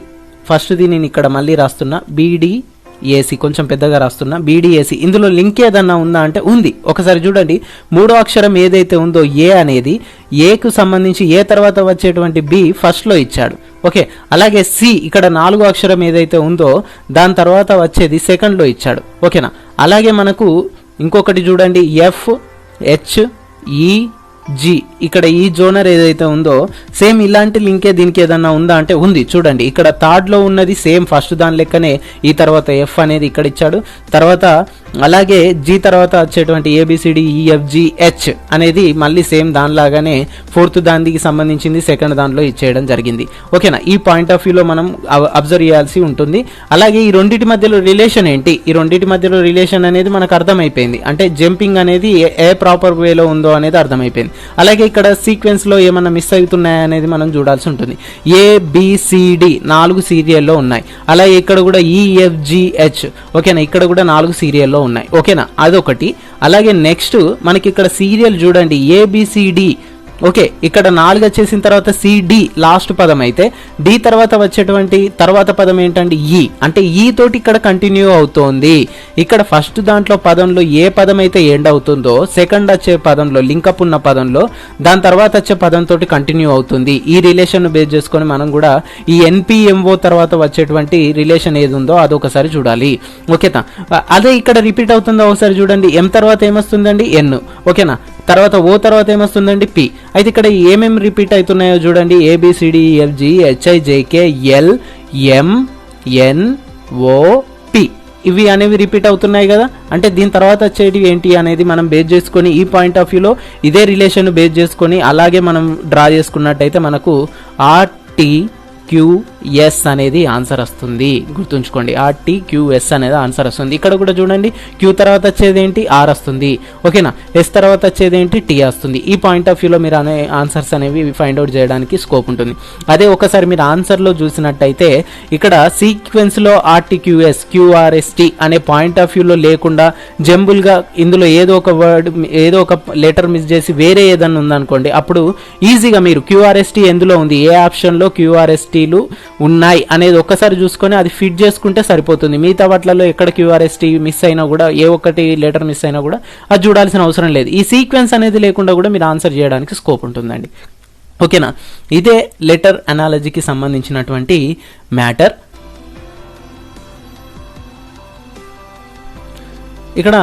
ఫస్ట్ది నేను ఇక్కడ మళ్ళీ రాస్తున్నా. బీడిఏసి కొంచెం పెద్దగా రాస్తున్నా. బీడిఏసి ఇందులో లింక్ ఏదన్నా ఉందా అంటే ఉంది. ఒకసారి చూడండి, 3వ అక్షరం ఏదైతే ఉందో ఏ అనేది, ఏకు సంబంధించి ఏ తర్వాత వచ్చేటువంటి బి ఫస్ట్లో ఇచ్చాడు. ఓకే, అలాగే సి ఇక్కడ 4వ అక్షరం ఏదైతే ఉందో దాని తర్వాత వచ్చేది సెకండ్లో ఇచ్చాడు. ఓకేనా, అలాగే మనకు ఇంకొకటి చూడండి ఎఫ్ హెచ్ ఈ జీ, ఇక్కడ ఈ జోనర్ ఏదైతే ఉందో సేమ్ ఇలాంటి లింకే దీనికి ఏదన్నా ఉందా అంటే ఉంది. చూడండి ఇక్కడ థర్డ్లో ఉన్నది సేమ్ ఫస్ట్ దాని లెక్కనే ఈ తర్వాత ఎఫ్ అనేది ఇక్కడ ఇచ్చాడు. తర్వాత అలాగే జీ తర్వాత వచ్చేటువంటి ఏబిసిడి ఈఎఫ్జి హెచ్ అనేది మళ్ళీ సేమ్ దానిలాగానే ఫోర్త్ దానికి సంబంధించింది సెకండ్ దానిలో ఇచ్చేయడం జరిగింది. ఓకేనా, ఈ పాయింట్ ఆఫ్ వ్యూలో మనం అబ్జర్వ్ చేయాల్సి ఉంటుంది. అలాగే ఈ రెండింటి మధ్యలో రిలేషన్ ఏంటి? ఈ రెండింటి మధ్యలో రిలేషన్ అనేది మనకు అర్థమైపోయింది. అంటే జంపింగ్ అనేది ఏ ప్రాపర్ వేలో ఉందో అనేది అర్థమైపోయింది. అలాగే ఇక్కడ సీక్వెన్స్ లో ఏమన్నా మిస్ అవుతున్నాయా అనేది మనం చూడాల్సి ఉంటుంది. ఏబిసిడి 4 సీరియల్లో ఉన్నాయి. అలాగే ఇక్కడ కూడా ఈఎఫ్జిహెచ్ ఓకేనా, ఇక్కడ కూడా 4 సీరియల్లో ఉన్నాయి. ఓకేనా, అదొకటి. అలాగే నెక్స్ట్ మనకి ఇక్కడ సీరియల్ చూడండి ఏబిసిడి. ఓకే, ఇక్కడ 4 వచ్చేసిన తర్వాత సిడి లాస్ట్ పదం అయితే డి తర్వాత వచ్చేటువంటి తర్వాత పదం ఏంటంటే ఈ, అంటే ఈ తోటి ఇక్కడ కంటిన్యూ అవుతోంది. ఇక్కడ ఫస్ట్ దాంట్లో పదంలో ఏ పదం అయితే ఎండ్ అవుతుందో సెకండ్ వచ్చే పదంలో లింకప్ ఉన్న పదంలో దాని తర్వాత వచ్చే పదంతో కంటిన్యూ అవుతుంది. ఈ రిలేషన్ బేస్ చేసుకొని మనం కూడా ఈ ఎన్పిఎంఓ తర్వాత వచ్చేటువంటి రిలేషన్ ఏది ఉందో అదొకసారి చూడాలి. ఓకేనా, అదే ఇక్కడ రిపీట్ అవుతుందో ఒకసారి చూడండి. ఎం తర్వాత ఏమొస్తుందండి? ఎన్. ఓకేనా, తర్వాత ఓ తర్వాత ఏమొస్తుందండి? పి. అయితే ఇక్కడ ఏమేమి రిపీట్ అవుతున్నాయో చూడండి. ఏబిసిడి ఎఫ్జి హెచ్ఐజేకే ఎల్ ఎం ఎన్ ఓ పి ఇవి అనేవి రిపీట్ అవుతున్నాయి కదా. అంటే దీని తర్వాత వచ్చేవి ఏంటి అనేది మనం బేస్ చేసుకొని ఈ పాయింట్ ఆఫ్ వ్యూలో ఇదే రిలేషన్ బేస్ చేసుకొని అలాగే మనం డ్రా చేసుకున్నట్టయితే మనకు RTQS అనేది ఆన్సర్ వస్తుంది. గుర్తుంచుకోండి, RTQS అనేది ఆన్సర్ వస్తుంది. ఇక్కడ కూడా చూడండి క్యూ తర్వాత వచ్చేది ఏంటి? ఆర్ వస్తుంది. ఓకేనా, ఎస్ తర్వాత వచ్చేది ఏంటి? టీ వస్తుంది. ఈ పాయింట్ ఆఫ్ వ్యూలో మీరు అనే ఆన్సర్స్ అనేవి ఫైండ్ అవుట్ చేయడానికి స్కోప్ ఉంటుంది. అదే ఒకసారి మీరు ఆన్సర్లో చూసినట్టయితే ఇక్కడ సీక్వెన్స్లో RTQS QRST అనే పాయింట్ ఆఫ్ వ్యూలో లేకుండా జంబుల్గా ఇందులో ఏదో ఒక వర్డ్ ఏదో ఒక లెటర్ మిస్ చేసి వేరే ఏదన్నా ఉందనుకోండి, అప్పుడు ఈజీగా మీరు QRST ఎందులో ఉంది, ఏ ఆప్షన్లో QRSTలు ఉన్నాయి అనేది ఒక్కసారి చూసుకొని అది ఫిట్ చేసుకుంటే సరిపోతుంది. మిగతా వాటిలలో ఎక్కడ QRST మిస్ అయినా కూడా, ఏ ఒక్కటి లెటర్ మిస్ అయినా కూడా అది చూడాల్సిన అవసరం లేదు. ఈ సీక్వెన్స్ అనేది లేకుండా కూడా మీరు ఆన్సర్ చేయడానికి స్కోప్ ఉంటుందండి. ఓకేనా, ఇదే లెటర్ అనాలజీకి సంబంధించినటువంటి మ్యాటర్. ఇక్కడ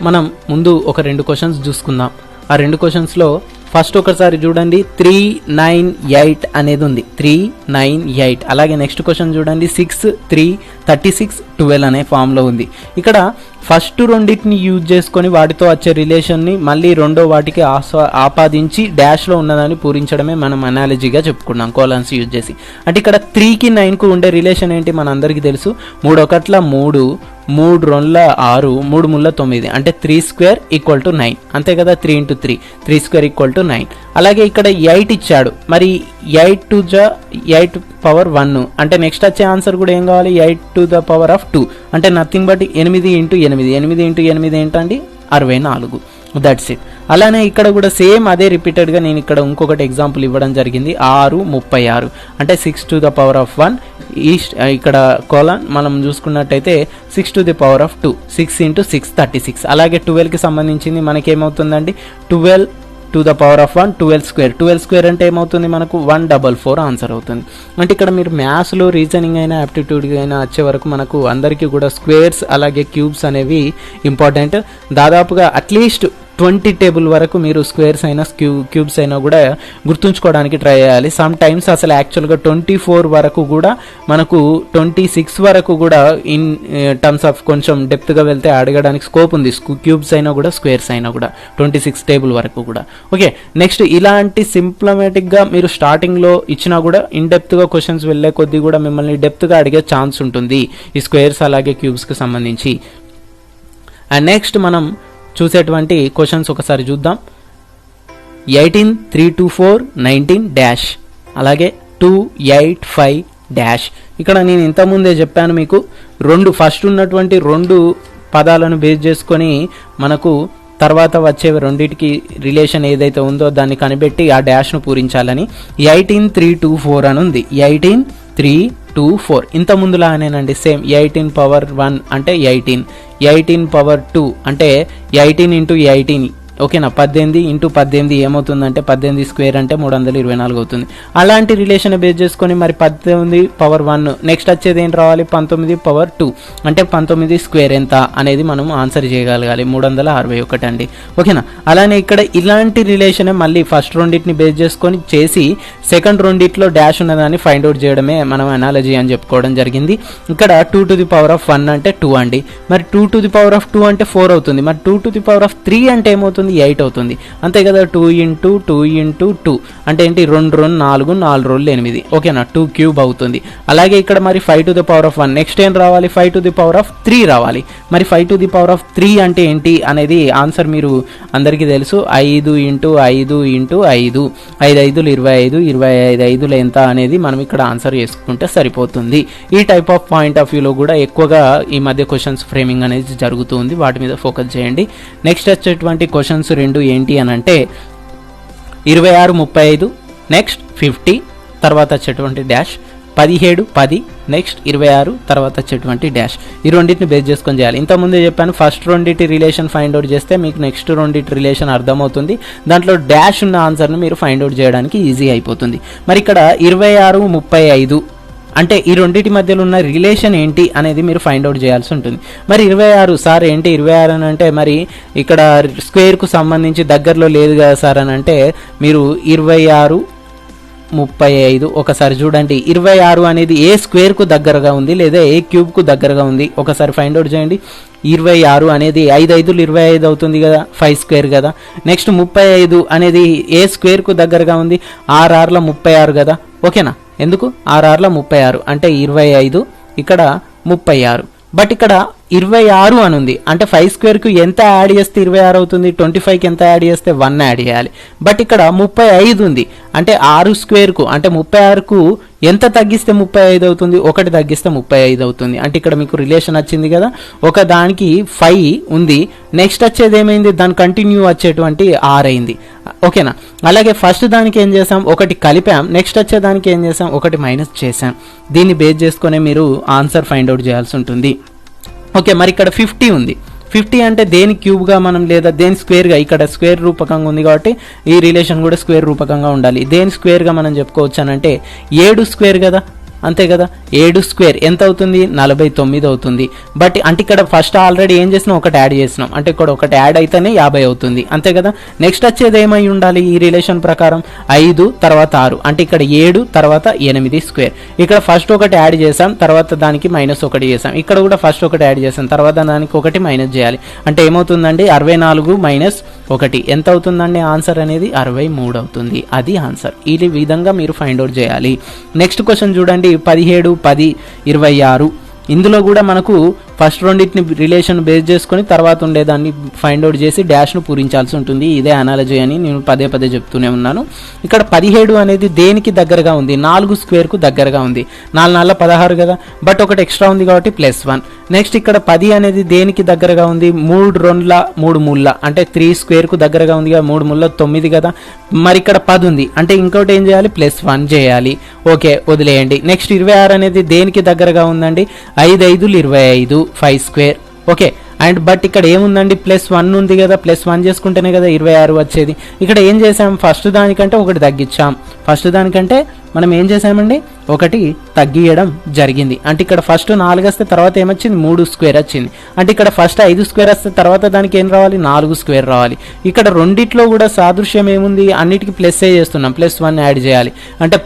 మనం ముందు ఒక 2 క్వశ్చన్స్ చూసుకుందాం. ఆ 2 క్వశ్చన్స్లో ఫస్ట్ ఒకసారి చూడండి 398 అనేది ఉంది. 398. అలాగే నెక్స్ట్ క్వశ్చన్ చూడండి 6 3 36 12 అనే ఫామ్లో ఉంది. ఇక్కడ ఫస్ట్ రెండింటిని యూజ్ చేసుకొని వాటితో వచ్చే రిలేషన్ని మళ్ళీ రెండో వాటికి ఆపాదించి డాష్లో ఉన్నదాన్ని పూరించడమే మనం అనాలజీగా చెప్పుకున్నాం కోలన్స్ యూజ్ చేసి. అంటే ఇక్కడ 3కి 9కు ఉండే రిలేషన్ ఏంటి మన అందరికీ తెలుసు. 3 1 3 3 2 6 3 3 9 అంటే 3 స్క్వేర్ ఈక్వల్ టు 9 అంతే కదా. 3 × 3 3 స్క్వేర్ ఈక్వల్ టు 9. అలాగే ఇక్కడ 8 ఇచ్చాడు. మరి 8 to the 8 power 1 అంటే నెక్స్ట్ వచ్చే ఆన్సర్ కూడా ఏం కావాలి? 8 to the power of 2 అంటే నథింగ్ బట్ 8 × 8 8 × 8 ఏంటండి? 64. That's it. అలానే ఇక్కడ కూడా సేమ్ అదే రిపీటెడ్గా నేను ఇక్కడ ఇంకొకటి ఎగ్జాంపుల్ ఇవ్వడం జరిగింది. 6 36 అంటే 6 to the power of 1 ఇక్కడ కోలన్ మనం చూసుకున్నట్టయితే 6 to the power of 2 6 × 6 36. అలాగే 12కి సంబంధించింది మనకేమవుతుందండి? 12 2^1 12 స్క్వేర్ 12 స్క్వేర్ అంటే ఏమవుతుంది మనకు 144 ఆన్సర్ అవుతుంది. అంటే ఇక్కడ మీరు మ్యాథ్స్లో రీజనింగ్ అయినా యాప్టిట్యూడ్ అయినా వచ్చే వరకు మనకు అందరికీ కూడా స్క్వేర్స్ అలాగే క్యూబ్స్ అనేవి ఇంపార్టెంట్. దాదాపుగా అట్లీస్ట్ 20 టేబుల్ వరకు మీరు స్క్వేర్స్ అయినా క్యూబ్స్ అయినా కూడా గుర్తుంచుకోవడానికి ట్రై చేయాలి. సమ్ టైమ్స్ అసలు యాక్చువల్గా 24 వరకు కూడా మనకు 26 వరకు కూడా ఇన్ టర్మ్స్ ఆఫ్ కొంచెం డెప్త్గా వెళ్తే అడగడానికి స్కోప్ ఉంది. క్యూబ్స్ అయినా కూడా స్క్వేర్స్ అయినా కూడా 26 టేబుల్ వరకు కూడా. ఓకే, నెక్స్ట్ ఇలాంటి సింప్లమేటిక్గా మీరు స్టార్టింగ్లో ఇచ్చినా కూడా ఇన్ డెప్త్గా క్వశ్చన్స్ వెళ్ళే కొద్దీ కూడా మిమ్మల్ని డెప్త్గా అడిగే ఛాన్స్ ఉంటుంది ఈ స్క్వేర్స్ అలాగే క్యూబ్స్కి సంబంధించి. అండ్ నెక్స్ట్ మనం చూసేటువంటి క్వశ్చన్స్ ఒకసారి చూద్దాం. 18 3 2 4 19 డాష్ అలాగే 2 8 5 డాష్. ఇక్కడ నేను ఇంతకుముందే చెప్పాను మీకు ఫస్ట్ ఉన్నటువంటి 2 పదాలను బేస్ చేసుకొని మనకు తర్వాత వచ్చే రెండింటికి రిలేషన్ ఏదైతే ఉందో దాన్ని కనిపెట్టి ఆ డాష్ను పూరించాలని. 18 3 2 4 అని ఉంది. 18 3 2 4 ఇంత ముందులానేనండి సేమ్. 18 పవర్ 1 అంటే 18 పవర్ 2 అంటే 18 ఇంటూ 18. ఓకేనా, 18 ఇంటూ 18 ఏమవుతుందంటే 18 స్క్వేర్ అంటే 324 అవుతుంది. అలాంటి రిలేషన్ బేస్ చేసుకొని మరి 18 పవర్ 1 నెక్స్ట్ వచ్చేది ఏం రావాలి 19 పవర్ 2 అంటే 19 స్క్వేర్ ఎంత అనేది మనం ఆన్సర్ చేయగలగాలి. 361 అండి. ఓకేనా, అలానే ఇక్కడ ఇలాంటి రిలేషన్ మళ్ళీ ఫస్ట్ రెండింటిని బేస్ చేసుకొని చేసి సెకండ్ రెండిట్లో డాష్ ఉన్నదాన్ని ఫైండ్ అవుట్ చేయడమే మనం అనాలజీ అని చెప్పుకోవడం జరిగింది. ఇక్కడ 2 to the power of 1 అంటే 2 అండి. మరి 2 to the power of 2 అంటే 4 అవుతుంది. మరి 2 to the power of 3 అంటే ఏమవుతుంది 8 అవుతుంది. అంతే కదా. 2 into 2 into 2 అంటే ఏంటి 2 2 4 4 2 8. ఓకేనా, 2 క్యూబ్ అవుతుంది. అలాగే ఇక్కడ మరి 5 to the power of 1 next ఏం రావాలి 5 to the power of 3 రావాలి. మరి 5 to the power of 3 అంటే ఏంటి అనేది ఆన్సర్ మీరు అందరికీ తెలుసు. 5 into 5 into 5 5 5 25 25 5 ఎంత అనేది మనం ఇక్కడ ఆన్సర్ చేసుకుంటే సరిపోతుంది. ఈ టైప్ ఆఫ్ పాయింట్ ఆఫ్ వ్యూలో కూడా ఎక్కువగా ఈ మధ్య క్వశ్చన్స్ ఫ్రేమింగ్ అనేది జరుగుతుంది. వాటి మీద ఫోకస్ చేయండి. నెక్స్ట్ వచ్చేటువంటి క్వశ్చన్స్ రెండు ఏంటి అని అంటే 26 35 నెక్స్ట్ 50 తర్వాత వచ్చేటువంటి డాష్ 17 10 నెక్స్ట్ 26 తర్వాత వచ్చేటువంటి డాష్. ఈ రెండింటిని బేస్ చేసుకొని చేయాలి. ఇంతకుముందే చెప్పాను ఫస్ట్ రెండింటి రిలేషన్ ఫైండ్ అవుట్ చేస్తే మీకు నెక్స్ట్ రెండింటి రిలేషన్ అర్థమవుతుంది. దాంట్లో డాష్ ఉన్న ఆన్సర్ను మీరు ఫైండ్ అవుట్ చేయడానికి ఈజీ అయిపోతుంది. మరి ఇక్కడ 26 35 అంటే ఈ రెండింటి మధ్యలో ఉన్న రిలేషన్ ఏంటి అనేది మీరు ఫైండ్ అవుట్ చేయాల్సి ఉంటుంది. మరి 26 సార్ ఏంటి 26 అని అంటే మరి ఇక్కడ స్క్వేర్కు సంబంధించి దగ్గరలో లేదు కదా సార్ అని అంటే మీరు 26 35 ఒకసారి చూడండి. 26 అనేది ఏ స్క్వేర్కు దగ్గరగా ఉంది లేదా ఏ క్యూబ్కు దగ్గరగా ఉంది ఒకసారి ఫైండ్ అవుట్ చేయండి. 26 అనేది 5 5 25 అవుతుంది కదా, 5 స్క్వేర్ కదా. నెక్స్ట్ 35 అనేది ఏ స్క్వేర్కు దగ్గరగా ఉంది 6 6 36 కదా. ఓకేనా, ఎందుకు 6 6 36 అంటే 25 ఇక్కడ 36. బట్ ఇక్కడ 26 అని ఉంది అంటే 5 స్క్వేర్కు ఎంత యాడ్ చేస్తే 26 అవుతుంది 25కి ఎంత యాడ్ చేస్తే 1 యాడ్ చేయాలి. బట్ ఇక్కడ 35 ఉంది అంటే 6 స్క్వేర్కు అంటే 36కు ఎంత తగ్గిస్తే 35 అవుతుంది 1 తగ్గిస్తే 35 అవుతుంది. అంటే ఇక్కడ మీకు రిలేషన్ వచ్చింది కదా. ఒక దానికి 5 ఉంది, నెక్స్ట్ వచ్చేది ఏమైంది దాని కంటిన్యూ వచ్చేటువంటి 6 అయింది. ఓకేనా, అలాగే ఫస్ట్ దానికి ఏం చేసాం 1 కలిపాం, నెక్స్ట్ వచ్చేదానికి ఏం చేసాం 1 మైనస్ చేసాం. దీన్ని బేస్ చేసుకునే మీరు ఆన్సర్ ఫైండ్ అవుట్ చేయాల్సి ఉంటుంది. ఓకే, మరి ఇక్కడ 50 ఉంది. 50 అంటే దేని క్యూబ్గా మనం లేదా దేని స్క్వేర్గా, ఇక్కడ స్క్వేర్ రూపకంగా ఉంది కాబట్టి ఈ రిలేషన్ కూడా స్క్వేర్ రూపకంగా ఉండాలి. దేని స్క్వేర్గా మనం చెప్పుకోవచ్చు అని అంటే 7 స్క్వేర్ కదా, అంతే కదా. 7 స్క్వేర్ ఎంత అవుతుంది 49 అవుతుంది. బట్ అంటే ఇక్కడ ఫస్ట్ ఆల్రెడీ ఏం చేసినాం 1 యాడ్ చేసినాం అంటే ఇక్కడ 1 యాడ్ అయితేనే 50 అవుతుంది, అంతే కదా. నెక్స్ట్ వచ్చేది ఏమై ఉండాలి ఈ రిలేషన్ ప్రకారం 5 తర్వాత 6 అంటే ఇక్కడ 7 తర్వాత 8 స్క్వేర్. ఇక్కడ ఫస్ట్ 1 యాడ్ చేసాం తర్వాత దానికి -1 చేసాం. ఇక్కడ కూడా ఫస్ట్ 1 యాడ్ చేసాం తర్వాత దానికి 1 మైనస్ చేయాలి అంటే ఏమవుతుందండి 64 - 1 ఎంత అవుతుందండి ఆన్సర్ అనేది 63 అవుతుంది. అది ఆన్సర్. ఈ విధంగా మీరు ఫైండ్ అవుట్ చేయాలి. నెక్స్ట్ క్వశ్చన్ చూడండి 17 10 26. ఇందులో కూడా మనకు ఫస్ట్ రెండింటిని రిలేషన్ బేస్ చేసుకొని తర్వాత ఉండేదాన్ని ఫైండ్ అవుట్ చేసి డాష్ను పూరించాల్సి ఉంటుంది. ఇదే అనాలజీ అని నేను పదే పదే చెప్తూనే ఉన్నాను. ఇక్కడ 17 అనేది దేనికి దగ్గరగా ఉంది 4 స్క్వేర్కు దగ్గరగా ఉంది. 4 4 16 కదా, బట్ 1 ఎక్స్ట్రా ఉంది కాబట్టి +1. నెక్స్ట్ ఇక్కడ 10 అనేది దేనికి దగ్గరగా ఉంది 3 2 3 3 అంటే 3 స్క్వేర్కు దగ్గరగా ఉంది కదా, 3 3 9 కదా. మరి ఇక్కడ 10 ఉంది అంటే ఇంకోటి ఏం చేయాలి +1 చేయాలి. ఓకే, వదిలేయండి. నెక్స్ట్ 26 అనేది దేనికి దగ్గరగా ఉందండి 5 5 25 5 స్క్వేర్. ఓకే, అండ్ బట్ ఇక్కడ ఏముందండి, +1 ఉంది కదా, +1 చేసుకుంటేనే కదా 26 వచ్చేది. ఇక్కడ ఏం చేసాం, ఫస్ట్ దానికంటే ఒకటి తగ్గించాం. ఫస్ట్ దానికంటే మనం ఏం చేసామండి, ఒకటి తగ్గియడం జరిగింది. అంటే ఇక్కడ ఫస్ట్ 4 వస్తే తర్వాత ఏమొచ్చింది, 3 స్క్వేర్ వచ్చింది. అంటే ఇక్కడ ఫస్ట్ 5 స్క్వేర్ వస్తే తర్వాత దానికి ఏం రావాలి, 4 స్క్వేర్ రావాలి. ఇక్కడ రెండిట్లో కూడా సాదృశ్యం ఏముంది, అన్నిటికీ ప్లస్ఏ చేస్తున్నాం, +1 యాడ్ చేయాలి. అంటే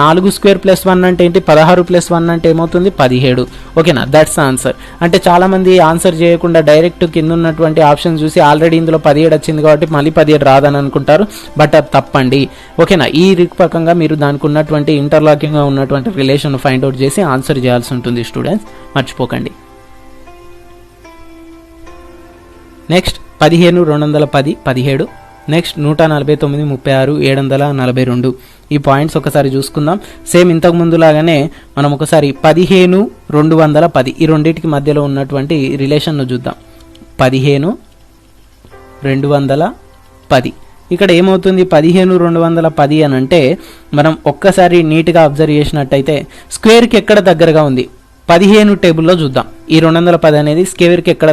4 స్క్వేర్ +1 అంటే ఏంటి, 16 +1 అంటే ఏమవుతుంది, 17. ఓకేనా, దట్స్ ఆన్సర్. అంటే చాలా మంది ఆన్సర్ చేయకుండా డైరెక్ట్ కింద ఉన్నటువంటి ఆప్షన్ చూసి ఆల్రెడీ ఇందులో 17 వచ్చింది కాబట్టి మళ్ళీ 17 రాదని అనుకుంటారు. బట్ అది తప్పండి. ఓకేనా, ఈ రూపకంగా మీరు దానికి ఉన్నటువంటి ఇంటర్లాకింగ్ గా ఉన్నటువంటి రిలేషన్ ఫైండ్ అవుట్ చేసి ఆన్సర్ చేయాల్సి ఉంటుంది స్టూడెంట్స్, మర్చిపోకండి. Next 15 210 17, next 149 36 742. ఈ పాయింట్స్ ఒకసారి చూసుకుందాం. సేమ్ ఇంతకు ముందు లాగానే మనం ఒకసారి 15 210 ఈ రెండింటికి మధ్యలో ఉన్నటువంటి రిలేషన్ను చూద్దాం. 15 210 ఇక్కడ ఏమవుతుంది, 15 210 అని అంటే మనం ఒక్కసారి నీట్గా అబ్జర్వ్ చేసినట్టయితే స్క్వేర్కి ఎక్కడ దగ్గరగా ఉంది, 15 టేబుల్లో చూద్దాం. ఈ 210 అనేది స్క్వేర్కి ఎక్కడ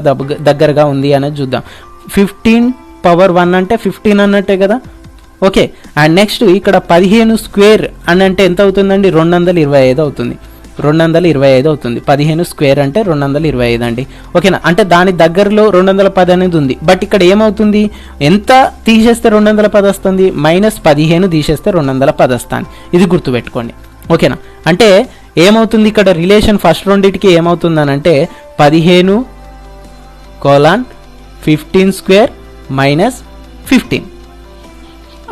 దగ్గరగా ఉంది అనేది చూద్దాం. 15^1 అంటే 15 అన్నట్టే కదా. ఓకే, అండ్ నెక్స్ట్ ఇక్కడ 15 స్క్వేర్ అని అంటే ఎంత అవుతుందండి, 225 అవుతుంది. 225 అవుతుంది. 15 స్క్వేర్ అంటే 225 అండి. ఓకేనా, అంటే దాని దగ్గరలో 210 అనేది ఉంది. బట్ ఇక్కడ ఏమవుతుంది, ఎంత తీసేస్తే 210 వస్తుంది, -15 తీసేస్తే 210 వస్తుంది. ఇది గుర్తుపెట్టుకోండి. ఓకేనా, అంటే ఏమవుతుంది ఇక్కడ రిలేషన్ ఫస్ట్ రెండింటికి ఏమవుతుందని అంటే 15:15 స్క్వేర్ -15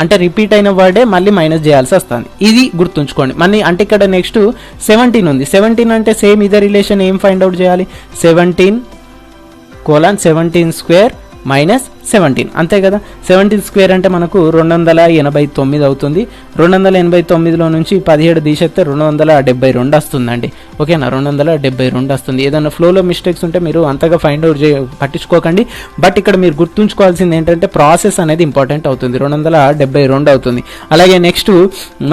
అంటే రిపీట్ అయిన వర్డే మళ్ళీ మైనస్ చేయాల్సి వస్తుంది. ఇది గుర్తుంచుకోండి. మళ్ళీ అంటే ఇక్కడ నెక్స్ట్ 17 ఉంది. 17 అంటే సేమ్ ఇదే రిలేషన్ ఏం ఫైండ్ అవుట్ చేయాలి, 17:17 స్క్వేర్ -17 అంతే కదా. 17 స్క్వేర్ అంటే మనకు 289 అవుతుంది. 289లో నుంచి 17 తీసేస్తే 272 వస్తుందండి. ఓకేనా, 272 వస్తుంది. ఏదైనా ఫ్లోలో మిస్టేక్స్ ఉంటే మీరు అంతగా ఫైండ్ అవుట్ పట్టించుకోకండి. బట్ ఇక్కడ మీరు గుర్తుంచుకోవాల్సింది ఏంటంటే ప్రాసెస్ అనేది ఇంపార్టెంట్ అవుతుంది. 272 అవుతుంది. అలాగే నెక్స్ట్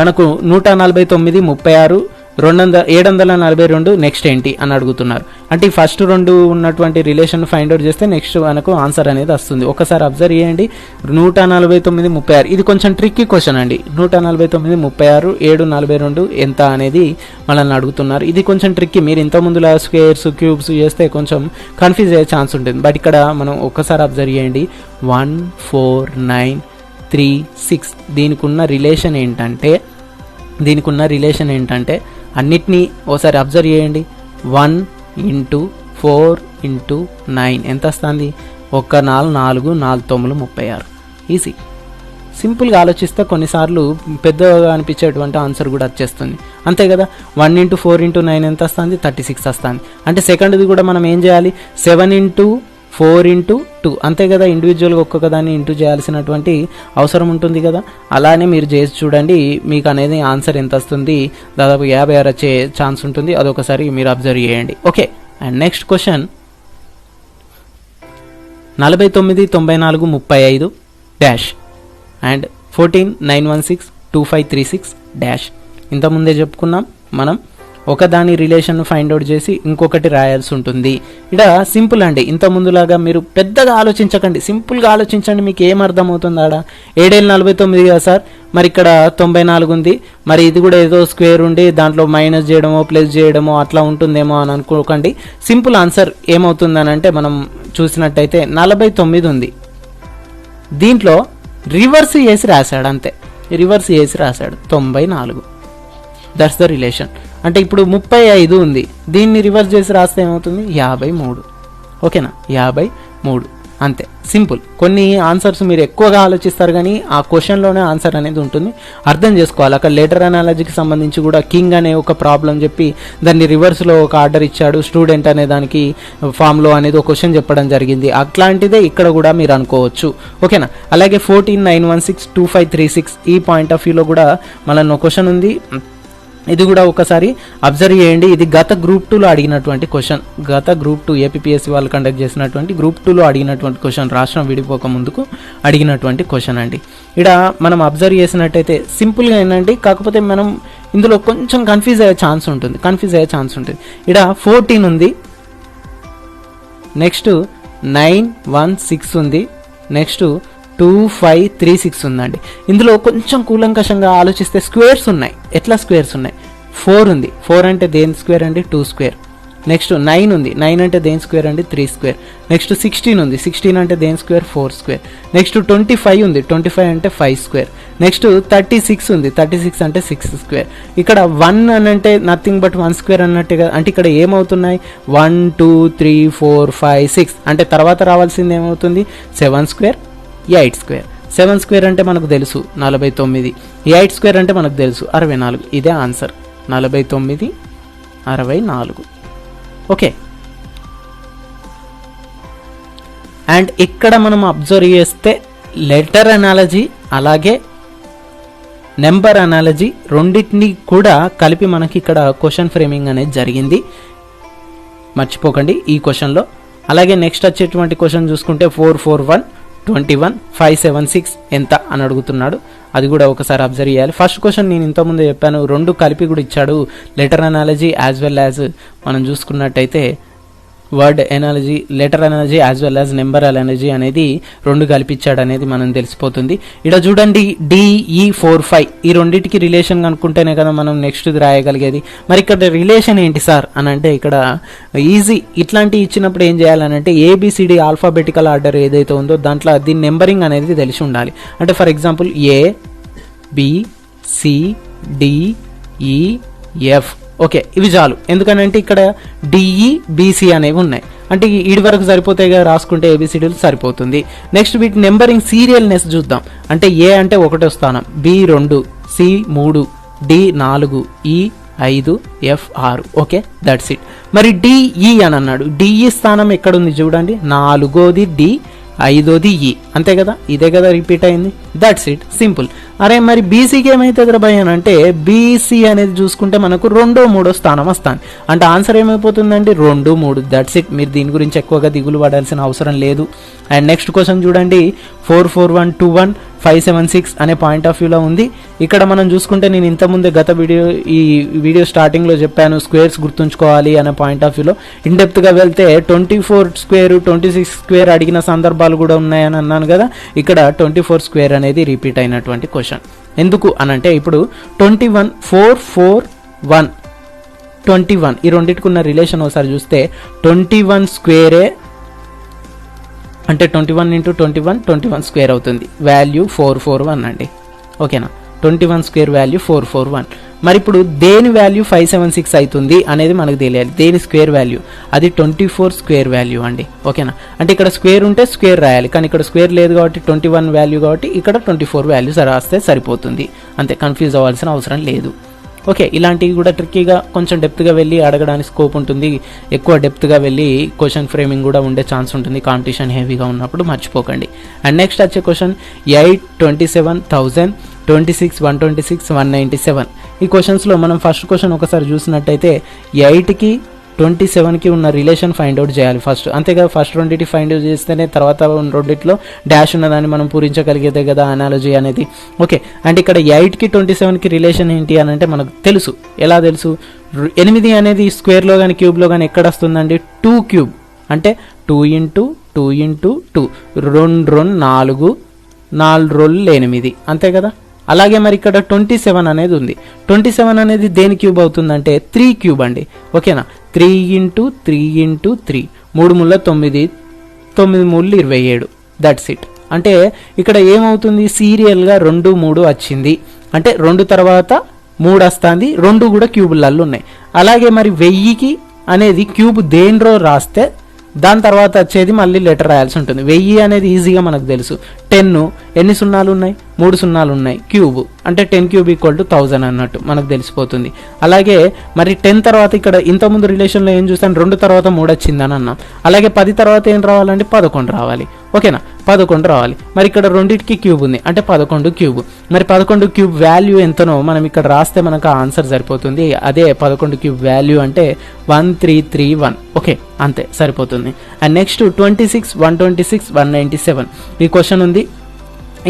మనకు 149 36 742 నెక్స్ట్ ఏంటి అని అడుగుతున్నారు. అంటే ఈ ఫస్ట్ రెండు ఉన్నటువంటి రిలేషన్ ఫైండ్ అవుట్ చేస్తే నెక్స్ట్ మనకు ఆన్సర్ అనేది వస్తుంది. ఒకసారి అబ్జర్వ్ చేయండి. 149 36 ఇది కొంచెం ట్రిక్కీ క్వశ్చన్ అండి. 149 36 742 ఎంత అనేది మనల్ని అడుగుతున్నారు. ఇది కొంచెం ట్రిక్కీ. మీరు ఇంతకుముందులా స్క్వేర్స్ క్యూబ్స్ చేస్తే కొంచెం కన్ఫ్యూజ్ అయ్యే ఛాన్స్ ఉంటుంది. బట్ ఇక్కడ మనం ఒక్కసారి అబ్జర్వ్ చేయండి. 1 4 9 3 6 దీనికి ఉన్న రిలేషన్ ఏంటంటే అన్నిటినీ ఓసారి అబ్జర్వ్ చేయండి. 1 × 4 × 9 ఎంత వస్తుంది, 1 4 4 4 9 36. ఈజీ. సింపుల్గా ఆలోచిస్తే కొన్నిసార్లు పెద్దగా అనిపించేటువంటి ఆన్సర్ కూడా వచ్చేస్తుంది. అంతే కదా. 1 × 4 × 9 ఎంత వస్తుంది, 36 వస్తుంది. అంటే సెకండ్ది కూడా మనం ఏం చేయాలి, 7 × 4 × 2 అంతే కదా. ఇండివిజువల్గా ఒక్కొక్క దాన్ని ఇంటూ చేయాల్సినటువంటి అవసరం ఉంటుంది కదా. అలానే మీరు చేసి చూడండి, మీకు అనేది ఆన్సర్ ఎంత వస్తుంది, దాదాపు 56 వచ్చే ఛాన్స్ ఉంటుంది. అదొకసారి మీరు అబ్జర్వ్ చేయండి. Okay, and next question 49 94 35 dash and 14 916 2536 dash. ఇంతకుముందే చెప్పుకున్నాం మనం. ఒకదాని రిలేషన్ ఫైండ్ అవుట్ చేసి ఇంకొకటి రాయాల్సి ఉంటుంది. ఇక్కడ సింపుల్ అండి. ఇంత ముందులాగా మీరు పెద్దగా ఆలోచించకండి, సింపుల్గా ఆలోచించండి. మీకు ఏం అర్థమవుతుంది, ఆడ 7 49 కదా సార్, మరి ఇక్కడ 94 ఉంది, మరి ఇది కూడా ఏదో స్క్వేర్ ఉండి దాంట్లో మైనస్ చేయడమో ప్లస్ చేయడమో అట్లా ఉంటుందేమో అని అనుకోకండి. సింపుల్ ఆన్సర్ ఏమవుతుందని అంటే మనం చూసినట్టయితే 49 ఉంది, దీంట్లో రివర్స్ చేసి రాశాడు, అంతే. రివర్స్ చేసి రాశాడు 94. That's the relation. అంటే ఇప్పుడు 35 ఉంది, దీన్ని రివర్స్ చేసి రాస్తే ఏమవుతుంది, 53. ఓకేనా, 53 అంతే. సింపుల్. కొన్ని ఆన్సర్స్ మీరు ఎక్కువగా ఆలోచిస్తారు కానీ ఆ క్వశ్చన్లోనే ఆన్సర్ అనేది ఉంటుంది. అర్థం చేసుకోవాలి. అక్కడ లెటర్ అనాలజీకి సంబంధించి కూడా కింగ్ అనే ఒక ప్రాబ్లం చెప్పి దాన్ని రివర్స్లో ఒక ఆర్డర్ ఇచ్చాడు. స్టూడెంట్ అనే దానికి ఫామ్లో అనేది ఒక క్వశ్చన్ చెప్పడం జరిగింది. అట్లాంటిదే ఇక్కడ కూడా మీరు అనుకోవచ్చు. ఓకేనా. అలాగే 14 916 2536 ఈ పాయింట్ ఆఫ్ వ్యూలో కూడా మనల్ని క్వశ్చన్ ఉంది. ఇది కూడా ఒకసారి అబ్జర్వ్ చేయండి. ఇది గత గ్రూప్ 2లో అడిగినటువంటి క్వశ్చన్. గత గ్రూప్ 2 ఏపీఎస్సీ వాళ్ళు కండక్ట్ చేసినటువంటి గ్రూప్ 2లో అడిగినటువంటి క్వశ్చన్, రాష్ట్రం విడిపోక ముందుకు అడిగినటువంటి క్వశ్చన్ అండి. ఇక్కడ మనం అబ్జర్వ్ చేసినట్టయితే సింపుల్గా ఏంటంటే, కాకపోతే మనం ఇందులో కొంచెం కన్ఫ్యూజ్ అయ్యే ఛాన్స్ ఉంటుంది. ఇక్కడ 14 ఉంది, నెక్స్ట్ 916 ఉంది, నెక్స్ట్ 2536 ఉందండి. ఇందులో కొంచెం కూలంకషంగా ఆలోచిస్తే స్క్వేర్స్ ఉన్నాయి. ఎట్లా స్క్వేర్స్ ఉన్నాయి? 4 ఉంది, 4 అంటే దేని స్క్వేర్ అండి? 2 స్క్వేర్. నెక్స్ట్ 9 ఉంది, 9 అంటే దేని స్క్వేర్ అండి? 3 స్క్వేర్. నెక్స్ట్ 16 ఉంది, 16 అంటే దేని స్క్వేర్? 4 స్క్వేర్. నెక్స్ట్ 25 ఉంది, 25 అంటే 5 స్క్వేర్. నెక్స్ట్ 36 ఉంది, 36 అంటే 6 స్క్వేర్. ఇక్కడ 1 అని అంటే నథింగ్ బట్ 1 స్క్వేర్ అన్నట్టుగా, అంటే ఇక్కడ ఏమవుతున్నాయి? 1 2 3 4 5 6 అంటే తర్వాత రావాల్సింది ఏమవుతుంది? 7 స్క్వేర్, 8 స్క్వేర్. 7 స్క్వేర్ అంటే మనకు తెలుసు 49, 8 స్క్వేర్ అంటే మనకు తెలుసు 64. ఇదే ఆన్సర్, 49 64. ఓకే. అండ్ ఇక్కడ మనం అబ్జర్వ్ చేస్తే లెటర్ అనాలజీ అలాగే నెంబర్ అనాలజీ రెండింటిని కూడా కలిపి మనకి ఇక్కడ క్వశ్చన్ ఫ్రేమింగ్ అనేది జరిగింది, మర్చిపోకండి ఈ క్వశ్చన్లో. అలాగే నెక్స్ట్ వచ్చేటువంటి క్వశ్చన్ చూసుకుంటే 441 21 576 ఎంత అని అడుగుతున్నాడు. అది కూడా ఒకసారి అబ్జర్వ్ చేయాలి. ఫస్ట్ క్వశ్చన్ నేను ఇంతకుముందు చెప్పాను, రెండు కలిపి కూడా ఇచ్చాడు. Letter analogy as well as మనం చూసుకున్నట్టయితే word analogy, letter analogy as well as number analogy అనేది రెండు కల్పించాడు అనేది మనం తెలిసిపోతుంది. ఇక్కడ చూడండి DE45 ఈ రెండింటికి రిలేషన్ కనుక్కుంటేనే కదా మనం నెక్స్ట్ రాయగలిగేది. మరి ఇక్కడ రిలేషన్ ఏంటి సార్ అని అంటే ఇక్కడ ఈజీ. ఇట్లాంటివి ఇచ్చినప్పుడు ఏం చేయాలనంటే ABCD ఆల్ఫాబెటికల్ ఆర్డర్ ఏదైతే ఉందో దాంట్లో దీని నెంబరింగ్ అనేది తెలిసి ఉండాలి. అంటే ఫర్ ఎగ్జాంపుల్ ABCDEF ఓకే, ఇవి చాలు. ఎందుకనంటే ఇక్కడ DEBC అనేవి ఉన్నాయి, అంటే ఈడి వరకు సరిపోతాయి కదా, రాసుకుంటే ABCDలు సరిపోతుంది. నెక్స్ట్ వీటి నెంబరింగ్ సీరియల్నెస్ చూద్దాం. అంటే A అంటే 1వ స్థానం, B 2, C 3, D 4, E 5, F 6. Okay, that's it. మరి DE అని అన్నాడు. DE స్థానం ఎక్కడుంది చూడండి, 4ది D, 5ది E, అంతే కదా, ఇదే కదా రిపీట్ అయింది. That's it, simple. అరే మరి బీసీకి ఏమైతుంది భయ్ అని అంటే BC అనేది చూసుకుంటే మనకు 2, 3 స్థానం వస్తాను. అంటే ఆన్సర్ ఏమైపోతుందండి? 2, 3. That's it. మీరు దీని గురించి ఎక్కువగా దిగులు పడాల్సిన అవసరం లేదు. అండ్ నెక్స్ట్ క్వశ్చన్ చూడండి, 44121 576 అనే పాయింట్ ఆఫ్ వ్యూలో ఉంది. ఇక్కడ మనం చూసుకుంటే నేను ఇంతకుముందే గత ఈ వీడియో స్టార్టింగ్లో చెప్పాను స్క్వేర్స్ గుర్తుంచుకోవాలి అనే పాయింట్ ఆఫ్ వ్యూలో. ఇన్డెప్త్గా వెళ్తే 24 స్క్వేర్ 26 స్క్వేర్ అడిగిన సందర్భాలు కూడా ఉన్నాయని అన్నాను కదా. ఇక్కడ 24 స్క్వేర్ అనేది రిపీట్ అయినటువంటి క్వశ్చన్. ఎందుకు అనంటే ఇప్పుడు 21 441 21 ఈ రెండింటికి ఉన్న రిలేషన్ ఒకసారి చూస్తే 21 స్క్వేరే అంటే 21 × 21 స్క్వేర్ అవుతుంది. వాల్యూ 441 అండి. ఓకేనా, 21 స్క్వేర్ వాల్యూ 441. మరి ఇప్పుడు దేని వాల్యూ 576 అవుతుంది అనేది మనకు తెలియాలి. దేని స్క్వేర్ వాల్యూ? అది 24 స్క్వేర్ వాల్యూ అండి. ఓకేనా, అంటే ఇక్కడ స్క్వేర్ ఉంటే స్క్వేర్ రాయాలి, కానీ ఇక్కడ స్క్వేర్ లేదు కాబట్టి 21 వాల్యూ కాబట్టి ఇక్కడ 24 వాల్యూస్ రాస్తే సరిపోతుంది. అంతే, కన్ఫ్యూజ్ అవ్వాల్సిన అవసరం లేదు. ఓకే, ఇలాంటివి కూడా ట్రిక్కీగా కొంచెం డెప్త్గా వెళ్ళి అడగడానికి స్కోప్ ఉంటుంది. ఎక్కువ డెప్త్గా వెళ్ళి క్వశ్చన్ ఫ్రేమింగ్ కూడా ఉండే ఛాన్స్ ఉంటుంది కాంపిటీషన్ హెవీగా ఉన్నప్పుడు, మర్చిపోకండి. అండ్ నెక్స్ట్ వచ్చే క్వశ్చన్ 8 27,000 26 126 197. ఈ క్వశ్చన్స్లో మనం ఫస్ట్ క్వశ్చన్ ఒకసారి చూసినట్టయితే 8కి 27కి ఉన్న రిలేషన్ ఫైండ్ అవుట్ చేయాలి ఫస్ట్, అంతేగా. ఫస్ట్ రెండింటి ఫైండ్ అవుట్ చేస్తేనే తర్వాత రెండింటిలో డాష్ ఉన్నదాన్ని మనం పూరించగలిగేదే కదా అనాలజీ అనేది. ఓకే, అండ్ ఇక్కడ 8కి 27కి రిలేషన్ ఏంటి అని అంటే మనకు తెలుసు. ఎలా తెలుసు? 8 అనేది స్క్వేర్లో కానీ క్యూబ్లో కానీ ఎక్కడ వస్తుందండి? 2 క్యూబ్ అంటే 2 × 2 × 2 2 2 4 4 2 8, అంతే కదా. అలాగే మరి ఇక్కడ 27 అనేది ఉంది. 27 అనేది దేని క్యూబ్ అవుతుందంటే 3 క్యూబ్ అండి. ఓకేనా, 3 × 3 × 3 3 × 9 9 × 27. That's it. అంటే ఇక్కడ ఏమవుతుంది? సీరియల్గా 2 3 వచ్చింది, అంటే 2 తర్వాత 3 వస్తుంది, 2 కూడా క్యూబులలో ఉన్నాయి. అలాగే మరి 1000కి అనేది క్యూబ్ దేనిలో రాస్తే దాని తర్వాత వచ్చేది మళ్ళీ లెటర్ రాయాల్సి ఉంటుంది. 1000 అనేది ఈజీగా మనకు తెలుసు. 10 ఎన్ని సున్నాలు ఉన్నాయి? 3 సున్నాలు ఉన్నాయి. క్యూబ్ అంటే 10 క్యూబ్ = 1000 అన్నట్టు మనకు తెలిసిపోతుంది. అలాగే మరి 10 తర్వాత ఇక్కడ ఇంతకుముందు రిలేషన్లో ఏం చూస్తాను? 2 తర్వాత 3 వచ్చిందని అన్నాం. అలాగే 10 తర్వాత ఏం రావాలంటే 11 రావాలి. ఓకేనా, 11 రావాలి. మరి ఇక్కడ రెండింటికి క్యూబ్ ఉంది, అంటే 11 క్యూబ్. మరి 11 క్యూబ్ వాల్యూ ఎంతనో మనం ఇక్కడ రాస్తే మనకు ఆన్సర్ సరిపోతుంది. అదే 11 క్యూబ్ వాల్యూ అంటే 1331. ఓకే, అంతే సరిపోతుంది. అండ్ నెక్స్ట్ 26 126 197 ఈ క్వశ్చన్ ఉంది.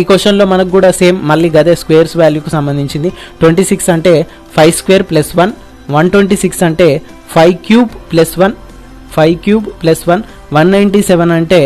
ఈ క్వశ్చన్లో మనకు కూడా సేమ్ మళ్ళీ గదే స్క్వేర్స్ వాల్యూకి సంబంధించింది. 26 అంటే 5 స్క్వేర్ +1, 126 అంటే 5 క్యూబ్ +1 5 క్యూబ్ +1 197 అంటే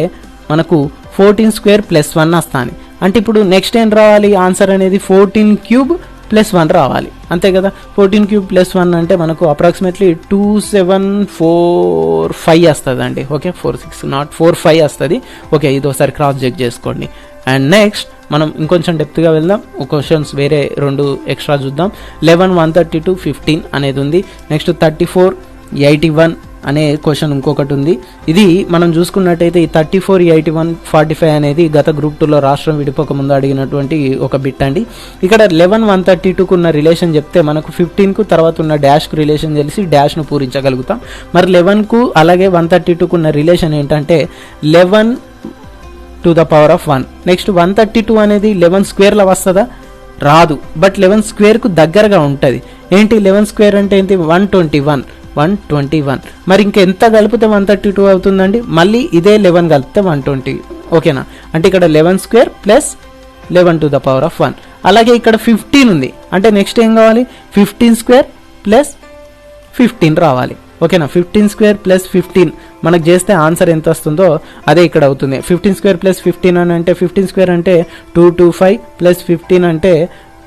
మనకు 14 స్క్వేర్ ప్లస్ 1 వస్తాను. అంటే ఇప్పుడు నెక్స్ట్ ఏం రావాలి, ఆన్సర్ అనేది 14 క్యూబ్ ప్లస్ 1 రావాలి, అంతే కదా. 14 క్యూబ్ ప్లస్ 1 అంటే మనకు అప్రాక్సిమేట్లీ 2745 వస్తుంది అండి. ఓకే, 46 నాట్ 45 వస్తుంది. ఓకే, ఇది ఒకసారి క్రాస్ చెక్ చేసుకోండి. అండ్ నెక్స్ట్ మనం ఇంకొంచెం డెప్త్గా వెళ్దాం, క్వశ్చన్స్ వేరే 2 ఎక్స్ట్రా చూద్దాం. 11 132 15 అనేది ఉంది. నెక్స్ట్ 34 81 అనే క్వశ్చన్ ఇంకొకటి ఉంది. ఇది మనం చూసుకున్నట్టయితే ఈ 34 81 45 అనేది గత గ్రూప్ 2లో రాష్ట్రం విడిపోక ముందు అడిగినటువంటి ఒక బిట్ అండి. ఇక్కడ 11 132కు ఉన్న రిలేషన్ చెప్తే మనకు 15కు తర్వాత ఉన్న డాష్కు రిలేషన్ తెలిసి డాష్ను పూరించగలుగుతాం. మరి 11కు అలాగే 132కు ఉన్న రిలేషన్ ఏంటంటే 11 to the power of 1. Next 132 అనేది 11 స్క్వేర్లో వస్తుందా, రాదు. బట్ 11 స్క్వేర్కు దగ్గరగా ఉంటుంది. ఏంటి 11 స్క్వేర్ అంటే ఏంటి, 121. మరి ఇంకెంత కలిపితే 132 అవుతుందండి, మళ్ళీ ఇదే 11 కలిపితే 120. ఓకేనా, అంటే ఇక్కడ 11 square plus 11 to the power of 1. అలాగే ఇక్కడ 15 ఉంది, అంటే నెక్స్ట్ ఏం కావాలి, 15 స్క్వేర్ ప్లస్ 15 రావాలి. ఓకేనా, 15 స్క్వేర్ ప్లస్ 15 మనకు చేస్తే ఆన్సర్ ఎంత వస్తుందో అదే ఇక్కడ అవుతుంది. 15 స్క్వేర్ ప్లస్ 15 అని అంటే 15 స్క్వేర్ అంటే 225 ప్లస్ 15 అంటే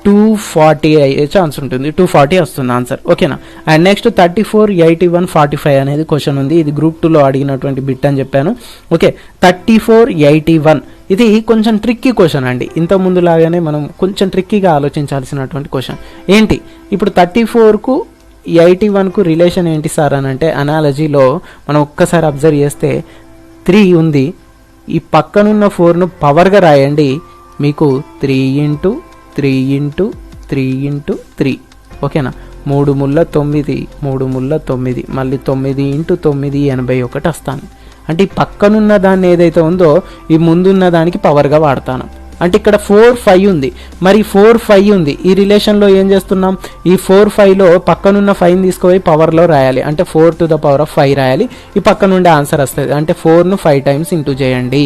240 అయ్యే ఛాన్స్ ఉంటుంది, 240 వస్తుంది ఆన్సర్. ఓకేనా, అండ్ నెక్స్ట్ 34 81 45 అనేది క్వశ్చన్ ఉంది. ఇది గ్రూప్ 2లో అడిగినటువంటి బిట్ అని చెప్పాను. ఓకే, 34 81 ఇది కొంచెం ట్రిక్కీ క్వశ్చన్ అండి. ఇంత ముందు లాగానే మనం కొంచెం ట్రిక్కీగా ఆలోచించాల్సినటువంటి క్వశ్చన్. ఏంటి ఇప్పుడు 34కు 81కు రిలేషన్ ఏంటి సార్ అని అంటే, అనాలజీలో మనం ఒక్కసారి అబ్జర్వ్ చేస్తే 3 ఉంది, ఈ పక్కనున్న 4ను పవర్గా రాయండి, మీకు 3 × 3 × 3 × 3. ఓకేనా, 3 ముళ్ళ 9, 3 ముళ్ళ 9, మళ్ళీ 9 × 9 81 వస్తాను. అంటే ఈ పక్కనున్న దాన్ని ఏదైతే ఉందో ఈ ముందున్న దానికి పవర్గా వాడతాను. అంటే ఇక్కడ 4 5 ఉంది, మరి 4 5 ఉంది. ఈ రిలేషన్లో ఏం చేస్తున్నాం, ఈ 4 5లో పక్కనున్న 5ని తీసుకుపోయి పవర్లో రాయాలి, అంటే 4 to the power of 5 రాయాలి. ఈ పక్క నుండి ఆన్సర్ వస్తుంది, అంటే 4ను 5 టైమ్స్ ఇంటూ చేయండి.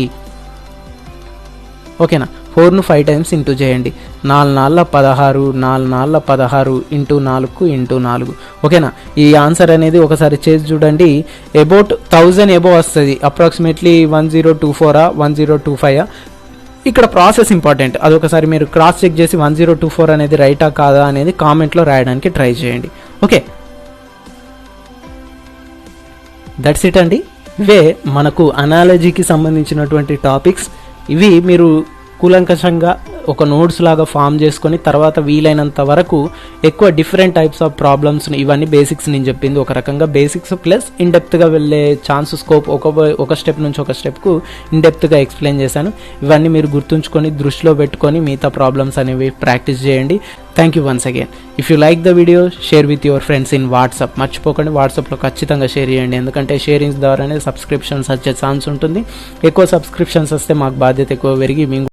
ఓకేనా, 4ను 5 టైమ్స్ ఇంటూ చేయండి. 4 4 16, 4 4 16 ఇంటూ 4 ఇంటూ 4. ఓకేనా, ఈ ఆన్సర్ అనేది ఒకసారి చేసి చూడండి. అబౌట్ 1000 ఎబో వస్తుంది, అప్రాక్సిమేట్లీ 1024 1025. ఇక్కడ ప్రాసెస్ ఇంపార్టెంట్, అదొకసారి మీరు క్రాస్ చెక్ చేసి 1024 అనేది రైటా కాదా అనేది కామెంట్లో రాయడానికి ట్రై చేయండి. ఓకే, దట్స్ ఇట్ అండి. ఇవే మనకు అనాలజీకి సంబంధించినటువంటి టాపిక్స్. ఇవి మీరు కూలంకషంగా ఒక నోట్స్ లాగా ఫామ్ చేసుకొని తర్వాత వీలైనంత వరకు ఎక్కువ డిఫరెంట్ టైప్స్ ఆఫ్ ప్రాబ్లమ్స్, ఇవన్నీ బేసిక్స్ నేను చెప్పింది ఒక రకంగా బేసిక్స్ ప్లస్ ఇన్ డెప్త్గా వెళ్ళే ఛాన్స్ స్కోప్, ఒక స్టెప్ నుంచి ఒక స్టెప్కు ఇన్ డెప్త్గా ఎక్స్ప్లెయిన్ చేశాను. ఇవన్నీ మీరు గుర్తుంచుకొని దృష్టిలో పెట్టుకొని మిగతా ప్రాబ్లమ్స్ అనేవి ప్రాక్టీస్ చేయండి. Thank you once again. If you like the video share with your friends in WhatsApp. మర్చిపోకండి, వాట్సాప్లో ఖచ్చితంగా షేర్ చేయండి, ఎందుకంటే షేరింగ్స్ ద్వారానే సబ్స్క్రిప్షన్స్ వచ్చే ఛాన్స్ ఉంటుంది. ఎక్కువ సబ్స్క్రిప్షన్స్ వస్తే మాకు బాధ్యత ఎక్కువ పెరిగి మేము